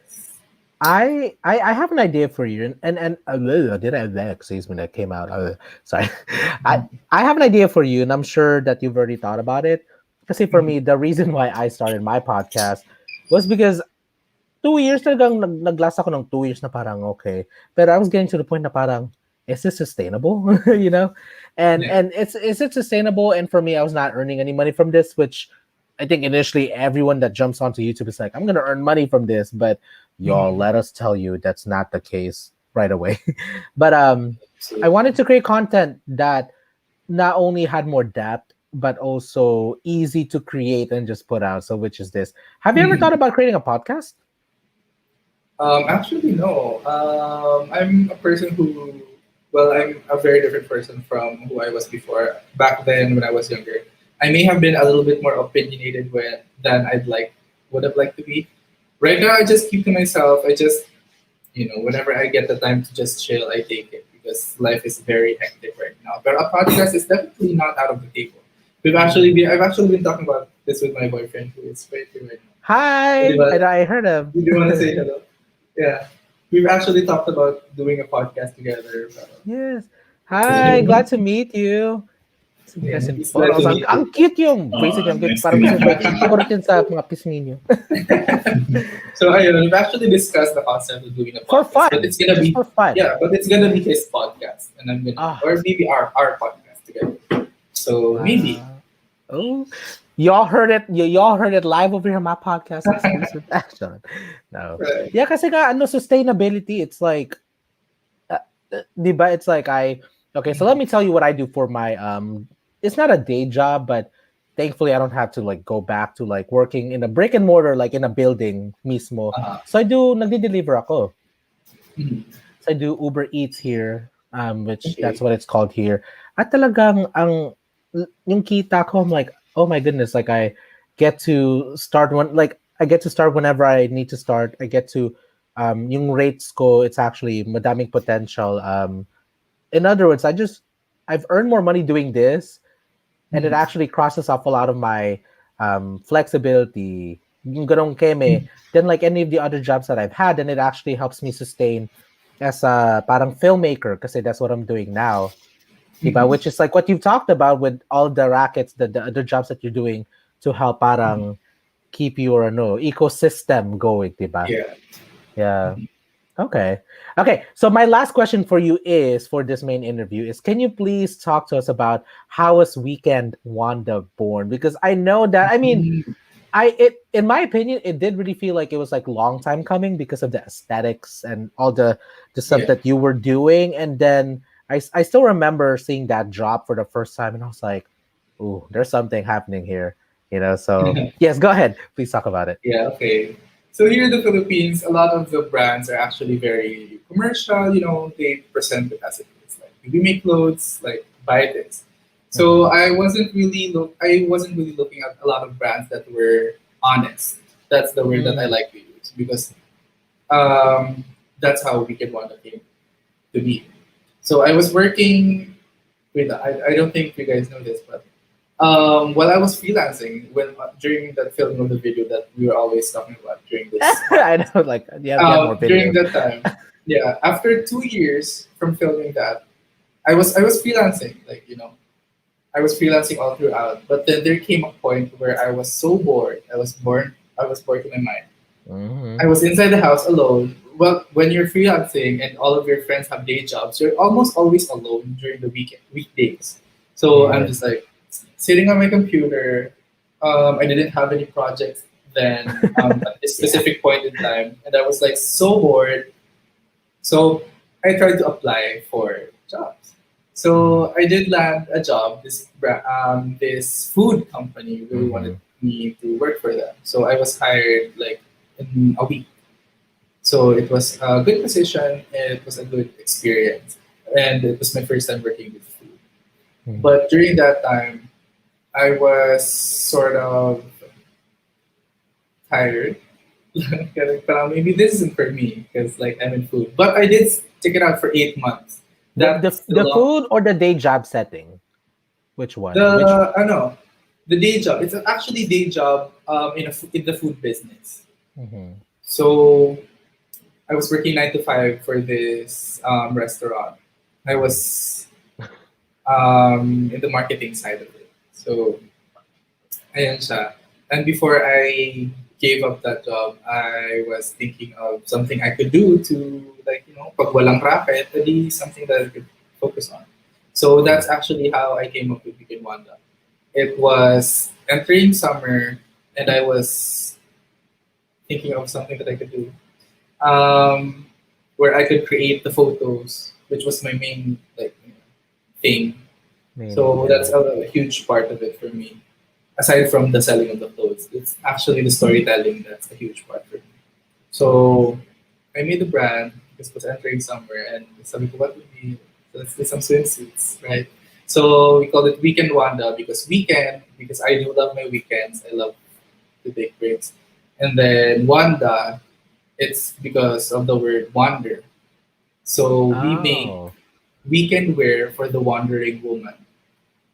I have an idea for you, and did I have that? Excuse me, that came out. Sorry, I I have an idea for you, and I'm sure that you've already thought about it. Because for me, the reason why I started my podcast was because 2 years talagang naglast ako ng 2 years na parang okay. But I was getting to the point na parang, is this sustainable? you know? Yeah. And is it sustainable? And for me, I was not earning any money from this, which I think initially everyone that jumps onto YouTube is like, I'm gonna earn money from this, but y'all Mhm. let us tell you that's not the case right away. but I Absolutely. wanted to create content that not only had more depth, but also easy to create and just put out. So which is this. Have you ever thought Mhm. about creating a podcast? Actually, no. I'm a person who, well, I'm a very different person from who I was before. Back then, when I was younger, I may have been a little bit more opinionated than would have liked to be. Right now, I just keep to myself. I just, whenever I get the time to just chill, I take it because life is very hectic right now. But a podcast is definitely not out of the table. I've actually been talking about this with my boyfriend, who is right here right now. Di Hi, ba? I heard him. Do you want to say hello? Yeah. We've actually talked about doing a podcast together. Yes. Hi, glad to meet you. Yeah, Guys in he's glad photos. to Ang, meet ang you. cute yung faces Oh, yung cute. nice to Parang gusto meet ko you too. ikurot yun sa mga pisngi niyo. So ayun, we've actually discussed the concept of doing a For podcast, but fun. it's gonna Just be for fun. yeah, but it's gonna be his podcast, and I'm gonna Ah, or maybe our podcast together. So maybe. wow. Oh, y'all heard it. Y'all heard it live over here on my podcast exclusive action. No. Right. Yeah, kasi nga, ano, sustainability, it's like, di ba, it's like okay, so let me tell you what I do for my, it's not a day job, but thankfully I don't have to like go back to like working in a brick and mortar, like in a building mismo. Uh-huh. So nagdi-deliver ako. Mhm. So I do Uber Eats here, which that's Okay. what it's called here. At talagang yung kita ko, I'm like, oh my goodness, like I get to start I get to start whenever I need to start. I get to yung rates ko, it's actually madaming potential. In other words, I've earned more money doing this, and it Mhm. actually crosses off a lot of my flexibility. Yung ganong keme, than like any of the other jobs that I've had, and it actually helps me sustain as a parang filmmaker kasi that's what I'm doing now. Diba? Mhm. Which is like what you've talked about with all the rackets, the other jobs that you're doing to help parang keep your no ecosystem going, diba? Yeah. Yeah. Okay. Okay. So my last question for you is for this main interview is can you please talk to us about how was Weekend Wanda born? Because I know that I mean Mhm. in my opinion it did really feel like it was like long time coming because of the aesthetics and all the stuff Yeah. that you were doing, and then I still remember seeing that drop for the first time and I was like, ooh, there's something happening here, so yes, go ahead, please talk about it. Yeah, okay. So here in the Philippines, a lot of the brands are actually very commercial. They present it as it is. Like we make clothes, like buy this. So Mm-hmm. I wasn't really looking at a lot of brands that were honest. That's the word that I Mm. like to use because um, that's how we can want to came to be. So I was working with I don't think you guys know this, but while I was freelancing, during that filming of the video that we were always talking about during this I podcast, know, like you have more during videos. that time, yeah, after 2 years from filming that, I was freelancing, I was freelancing all throughout. But then there came a point where I was so bored. I was bored in my mind. Mm-hmm. I was inside the house alone. Well, when you're freelancing and all of your friends have day jobs, you're almost always alone during the weekdays. So I'm Yeah. just like sitting on my computer. I didn't have any projects then at this Yeah. specific point in time, and I was like so bored. So I tried to apply for jobs. Mhm. So I did land a job. This food company really wanted Mhm. me to work for them. So I was hired like in a week. So it was a good position. It was a good experience, and it was my first time working with food. Mhm. But during that time, I was sort of tired. Kaya parang maybe this isn't for me because like I'm in food. But I did stick it out for 8 months. The That's the still the long. food or the day job setting? Which one? Which The ano, the day job. It's actually day job in the food business. Mhm. So I was working 9 to 5 for this restaurant. I Mhm. was in the marketing side of it. So ayan siya. And before I gave up that job, I was thinking of something I could do to like pag walang racket, edi something that I could focus on. So Mhm. that's actually how I came up with Weekend Wanda. It was entering summer, and I was thinking of something that I could do, um, where I could create the photos, which was my main like thing. Meaning, So that's yeah. a huge part of it for me. Aside from the selling of the clothes, it's actually the storytelling that's a huge part for me. So I made a brand because it was entering summer, and sabi ko, what would be, so let's do some swimsuits, right? So we called it Weekend Wanda because I do love my weekends. I love to take breaks. And then Wanda, it's because of the word wander. So we make Oh, weekend wear for the wandering woman.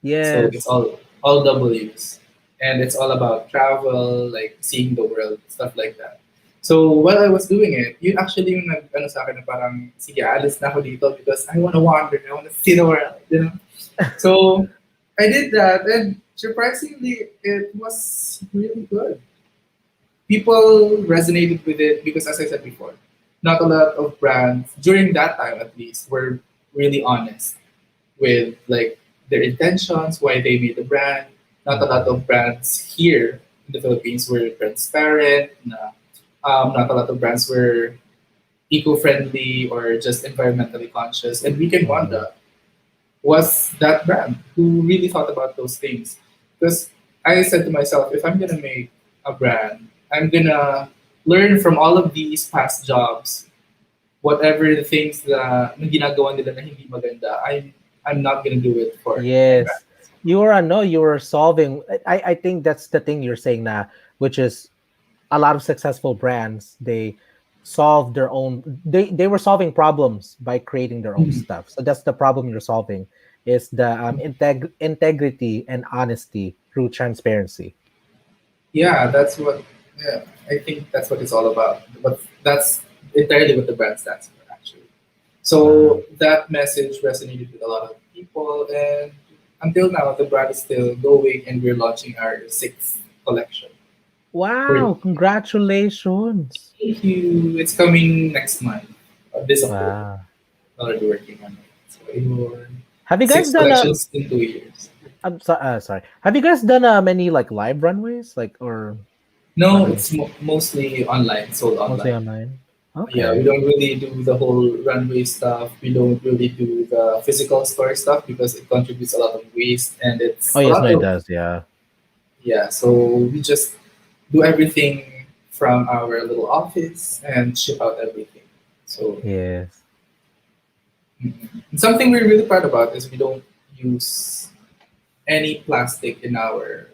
So it's yes. all W's, and it's all about travel, like seeing the world, stuff like that. So while I was doing it, yun actually yung ano sa akin na parang, sige, alis na ako dito because I want to wander, I want to see the world. So I did that, and surprisingly, it was really good. People resonated with it because, as I said before, not a lot of brands during that time at least were really honest with like their intentions, why they made the brand. Not a lot Mhm. of brands here in the Philippines were transparent. Not a lot of brands were eco-friendly or just environmentally conscious. And Weekend Mhm. Wanda was that brand who really thought about those things. Because I said to myself, if I'm gonna make a brand, I'm gonna learn from all of these past jobs, whatever the things na ginagawa nila na hindi maganda, I'm not gonna do it for my brand. Yes. You are no, you are solving I think that's the thing you're saying now, which is a lot of successful brands, they solve their own they were solving problems by creating their own Mhm. stuff. So that's the problem you're solving is the integrity and honesty through transparency. Yeah, that's what. Yeah, I think that's what it's all about. But that's entirely what the brand stands for, actually. So Wow. that message resonated with a lot of people, and until now, the brand is still going, and we're launching our sixth collection. For Wow, congratulations. thank you. It's coming next month, this October. Wow. Already working on it. So your Have you guys six done a collections in 2 years. sorry. Have you guys done many like live runways like or No, not it's really? mostly online, sold Mostly online. online. Yeah, we Okay. don't really do the whole runway stuff. We don't really do the physical store stuff because it contributes a lot of waste and Oh it's a yes, lot no, it of does. Yeah. yeah. So we just do everything from our little office and ship out everything. So Yes. and something we're really proud about is we don't use any plastic in our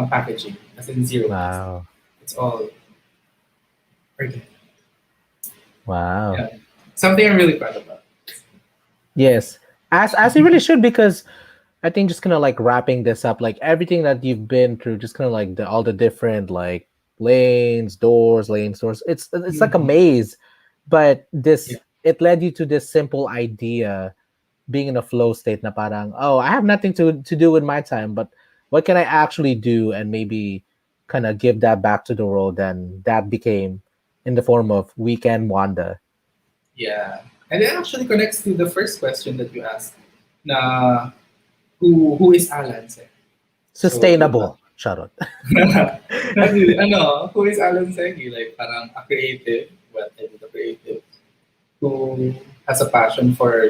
packaging, as in zero plastic. Wow. It's all organic. Wow. Yeah, something I'm really proud about. Yes. As you really should, because I think just kind of like wrapping this up, like everything that you've been through, just kind of like all the different like lanes, doors, lanes, doors. It's like a Mhm. maze, but Yeah. this it led you to this simple idea, being in a flow state. Na parang, oh, I have nothing to do with my time, but what can I actually do and maybe kind of give that back to the world? And that became in the form of Weekend Wanda. Yeah, and it actually connects to the first question that you asked. Na who is Alan? Seh? So, di ba? Sustainable. Charot. Not really. Ano, who is Alan Segui? Like, parang a creative. Well, I do the creative. Who? has a passion for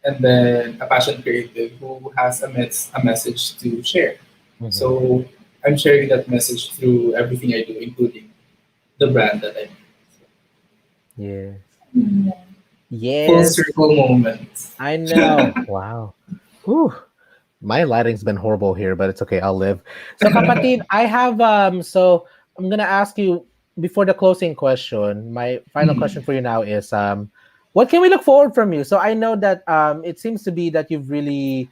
and then a passion creative who has a message to share. Mhm. So I'm sharing that message through everything I do, including the brand that I make. Yes. Mm. Full Yes. circle moments. I know. Wow. Whew. My lighting's been horrible here, but it's okay. I'll live. So, kapatid, I have so I'm gonna ask you before the closing question. My final Mhm. question for you now is what can we look forward from you? So I know that it seems to be that you've really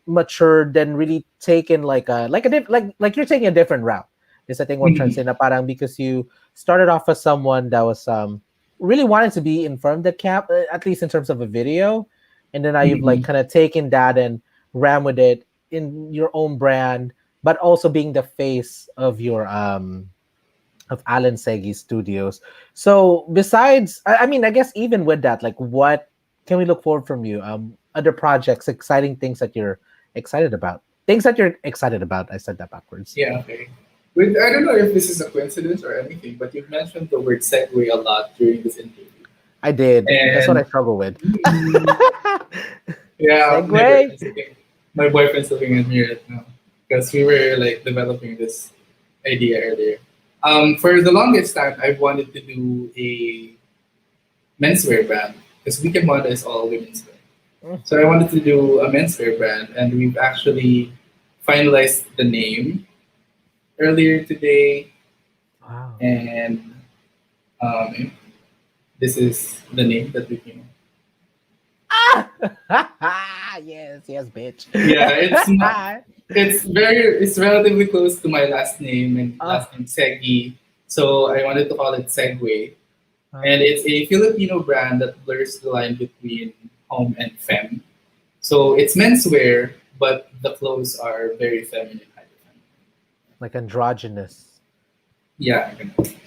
matured and really taken like you're taking a different route. Is I think what I'm trying to Mhm. say na parang because you started off as someone that was really wanted to be in front of the camp, at least in terms of a video, and then now you've like Mhm. kind of taken that and ran with it in your own brand, but also being the face of Alan Segui Studios. So besides, I mean, I guess even with that, like, what can we look forward from you? Other projects, exciting things that you're excited about. Things that you're excited about. I said that backwards. Yeah, okay. With, I don't know if this is a coincidence or anything, but you've mentioned the word segue a lot during this interview. I did. That's what I And struggle with. mm, yeah, Segue. my boyfriend's looking at me right now because we were like developing this idea earlier. For the longest time, I wanted to do a menswear brand because Weekend Moda is all women's wear. Mm, So I wanted to do a menswear brand, and we've actually finalized the name earlier today, wow. and um, this is the name that we came up. Yes, yes, bitch. Yeah, it's relatively close to my last name and Oh, last name Segui. So I wanted to call it Segway. And wow. it's a Filipino brand that blurs the line between home and femme. So it's menswear, but the clothes are very feminine. Hyper feminine. Like androgynous. Yeah,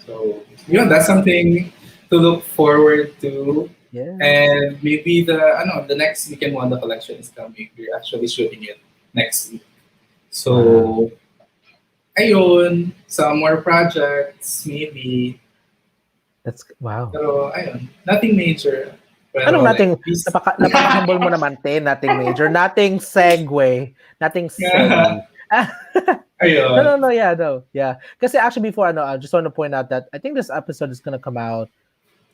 so that's Wow. something to look forward to. Yes. And maybe the next Weekend Wanda collection is coming. We're actually shooting it next week. Wow. So ayun, some more projects maybe. That's wow. Pero ayun, nothing major. Anong Pero like nating this. napaka-humble mo naman, te, nothing major, nothing segue, nothing segi. No, Ayun. no, no, yeah, no, yeah. Kasi actually before, I just want to point out that I think this episode is gonna come out.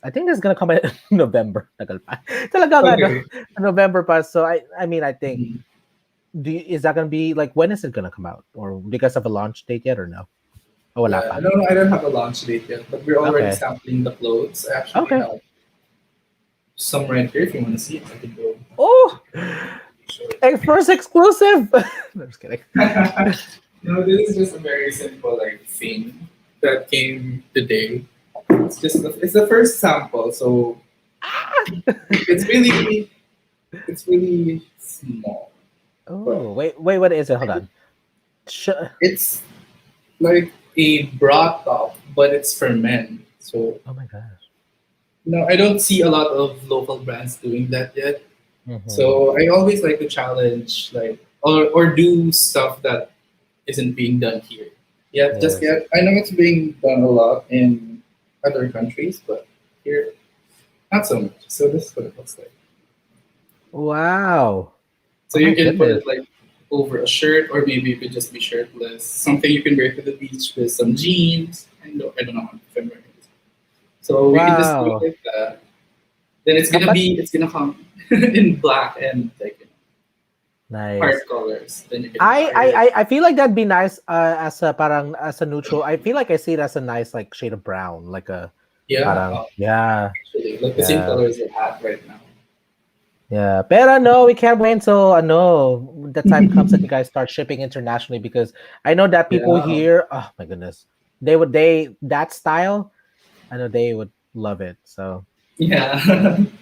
I think this is gonna come out in November. Tagal pa. Talagang Okay. November pa. So I mean, I think Mhm. is that gonna be like when is it gonna come out? Or because of a launch date yet or no? Oh, wala Yeah, pa. no, I don't have a launch date yet, but we're already Okay. sampling the clothes. I actually Okay. have some right here if you want to see it. I can go Oh, show it. first exclusive. No, just kidding. No, this is just a very simple like thing that came today. It's the first sample, so it's really it's really small, but Oh, wait, what is it? Hold on. Sh- it's like a bra top, but it's for men. So oh my gosh. I don't see a lot of local brands doing that yet. Mm-hmm. So I always like to challenge like or do stuff that isn't being done here. Yeah, just Yes. yet. I know it's being done a lot in other countries, but here not so much. So this is what it looks like. Wow. So Oh my you can put goodness. it like over a shirt, or maybe you could just be shirtless. Something you can wear to the beach with some jeans. I don't know if I'm wearing this. So we can just do it Wow. like that. Then Kapat. it's gonna come in black and like Nice. heart colors. Then you can buy it. I feel like that'd be nice as a parang as a neutral. I feel like I see it as a nice like shade of brown, like a Yeah, parang yeah, actually, like the same yeah. color as your hat right now. Yeah, pero no, we can't wait until no the time comes that you guys start shipping internationally because I know that people Yeah, here, oh my goodness, they that style, I know they would love it. So yeah.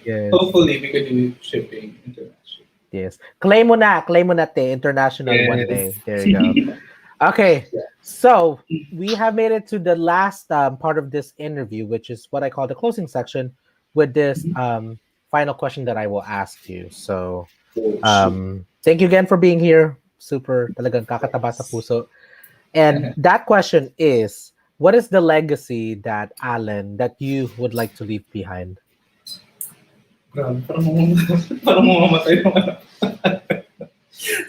yes, Hopefully, we could do shipping internationally. yes, claim mo na te international one day. Yes. There you go. Okay, Yeah. so we have made it to the last part of this interview, which is what I call the closing section, with this Mhm. final question that I will ask you. So, Oh, shoot. thank you again for being here. Super talagang kakataba sa Yes. puso. And that question is, what is the legacy that Alan that you would like to leave behind? Grabe, parang mamamatay naman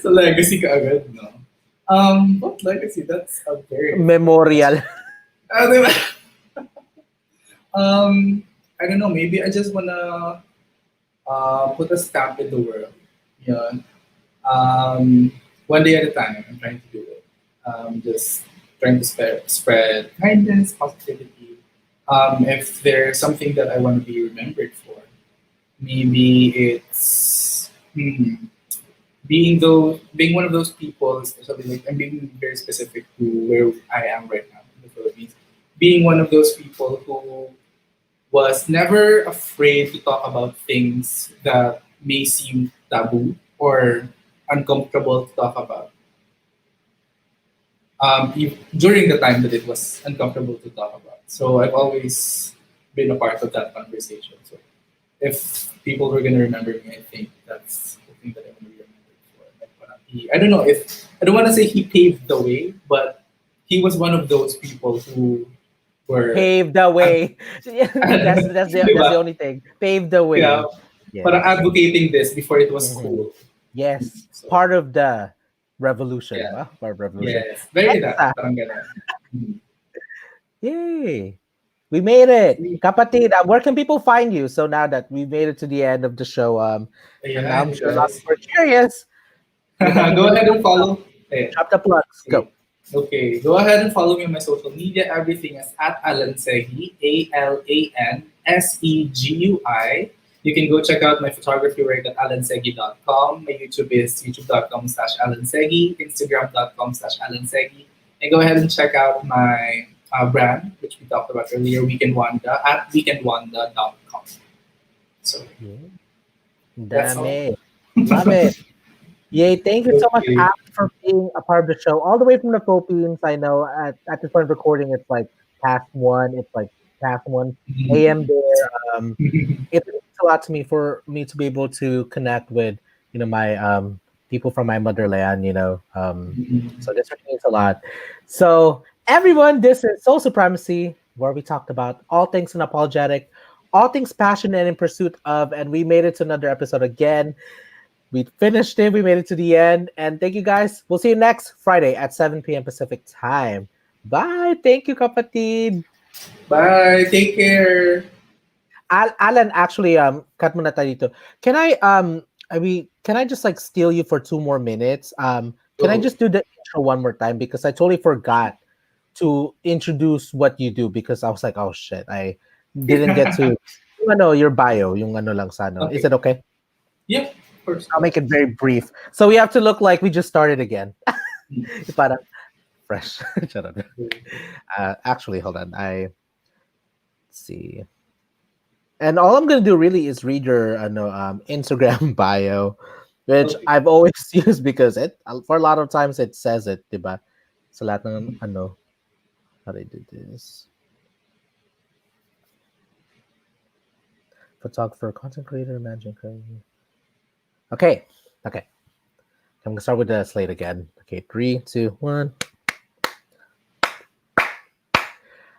sa legacy ka agad, no? What legacy? That's a very difficult Memorial. question. Diba? I don't know, maybe I just wanna put a stamp in the world. Yun. One day at a time, I'm trying to do it. Just trying to spread kindness, positivity. If there's something that I want to be remembered for, maybe it's being one of those people, especially like I'm being very specific to where I am right now in the Philippines. Being one of those people who was never afraid to talk about things that may seem taboo or uncomfortable to talk about. During the time that it was uncomfortable to talk about. So I've always been a part of that conversation. So if people were gonna remember me, I think that's the thing that I want to be remembered for. Like, I don't know if I don't want to say he paved the way, but he was one of those people who were, Pave the ad- way. That's the diba? only thing. Pave the Yeah, way. parang Yes. advocating this before it was Mhm. cool. Yes. So Part of the revolution. yeah, Wow, part of revolution. yes, very Next, that, parang ganun. Hmm. yay. We made it. Sweet. Kapatid, where can people find you? So now that we made it to the end of the show, and now Ayan, I'm you sure a lot of guys. people are curious. You can Go really ahead and follow. Eh, drop the plugs. Go. sige. Okay, go ahead and follow me on my social media. Everything is at Alan Segui, ALANSEGUI. You can go check out my photography work at alansegui.com. My YouTube is youtube.com/alansegui, instagram.com/alansegui. And go ahead and check out my brand, which we talked about earlier, Weekend Wanda, at weekendwanda.com. So Yeah. that's all. Dame. Love it. Yay, thank you so much, Okay. Alex, for being a part of the show. All the way from the Philippines. I know at this point of recording, it's like past one. It's like past 1 a.m. there. It means a lot to me for me to be able to connect with, my people from my motherland, so this really means a lot. So everyone, this is Soul Supremacy, where we talked about all things unapologetic, all things passionate and in pursuit of, and we made it to another episode again. We finished it. We made it to the end. And thank you guys. We'll see you next Friday at 7 p.m. Pacific time. Bye. Thank you, kapatid. Bye. Take care. Alan, actually, cut mo na tayo dito. Can I just like steal you for 2 more minutes? Can I Go. just do the intro one more time because I totally forgot to introduce what you do because I was like, oh shit, I didn't get to your bio, yung ano lang sa ano. Is Okay. it okay? Yep. Of course. I'll Go make ahead. it very brief. So we have to look like we just started again. Parang fresh. Charot. Actually, hold on. See. And all I'm gonna do really is read your Instagram bio, which Okay. I've always used because it for a lot of times it says it, diba? Sa lahat ng how do I do this? Photographer, content creator, managing creator. Okay, okay. I'm gonna start with the slate again. Okay, 3, 2, 1.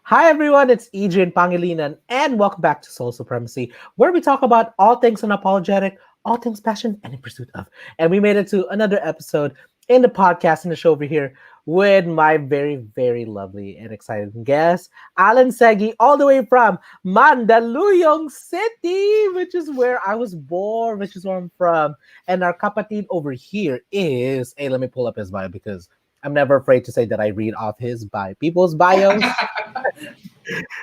Hi everyone, it's Edrian Pangilinan, and welcome back to Soul Supremacy, where we talk about all things unapologetic, all things passion, and in pursuit of. And we made it to another episode in the podcast in the show over here with my very, very lovely and exciting guest, Alan Segui, all the way from Mandaluyong City, which is where I was born, which is where I'm from. And our kapatid over here is, hey, let me pull up his bio because I'm never afraid to say that I read off his people's bios.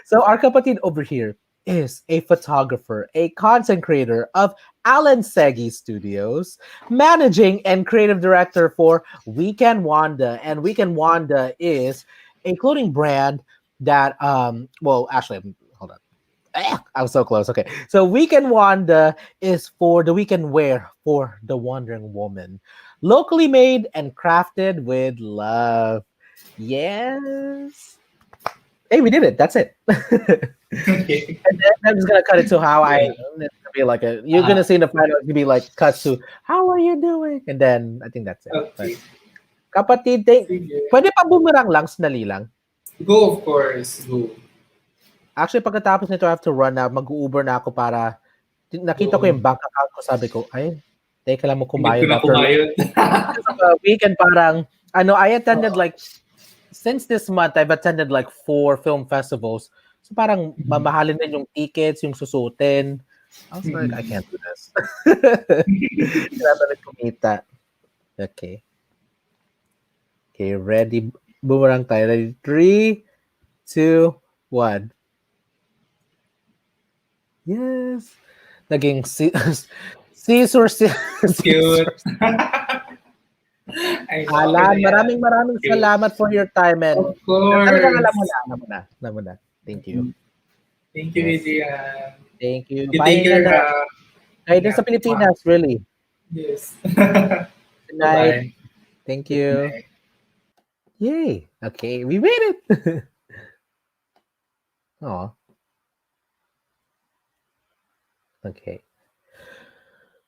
So our kapatid over here is a photographer, a content creator of Alan Segui Studios, managing and creative director for Weekend Wanda. And Weekend Wanda is a clothing brand that well actually hold on. I was so close. Okay. So Weekend Wanda is for the weekend wear for the wandering woman. Locally made and crafted with love. Yes. Hey, we did it. That's it. Okay. And then I'm just gonna cut it to how I. Yeah. It's gonna be like you're Uh-huh. gonna see in the final. It's gonna be like cuts to how are you doing, and then I think that's it. But Okay. kapatid, Sige. pwede pa boomerang lang, sandali lang. Go, of course. Go. Actually, pagkatapos nito, I have to run na. Mag-Uber na ako para nakita ko Oo. yung bank account ko, sabi ko, ay, teka lang mo Hindi ko kumayod na after kumayod. because of a weekend parang, I attended like, since this month, I've attended like 4 film festivals. So parang mamahalin din yung tickets, yung susutin. I was like, I can't do this. Kailangan na kumita. Okay. Okay, ready? Boomerang tayo. Ready? 3, 2, 1. Yes. Naging scissor, Cute. scissor. I know, okay na Alan, yan. maraming Cute. salamat for your time and Of talagang course. alam mo na. Thank you. Thank you, Yes. Adrian. Thank you. You take Bye na care, na. Kayo din sa ingat. Pilipinas, really. Yes. Good night. Bye-bye. Thank Good you. night. Yay. Okay, we made it. Oh. Okay.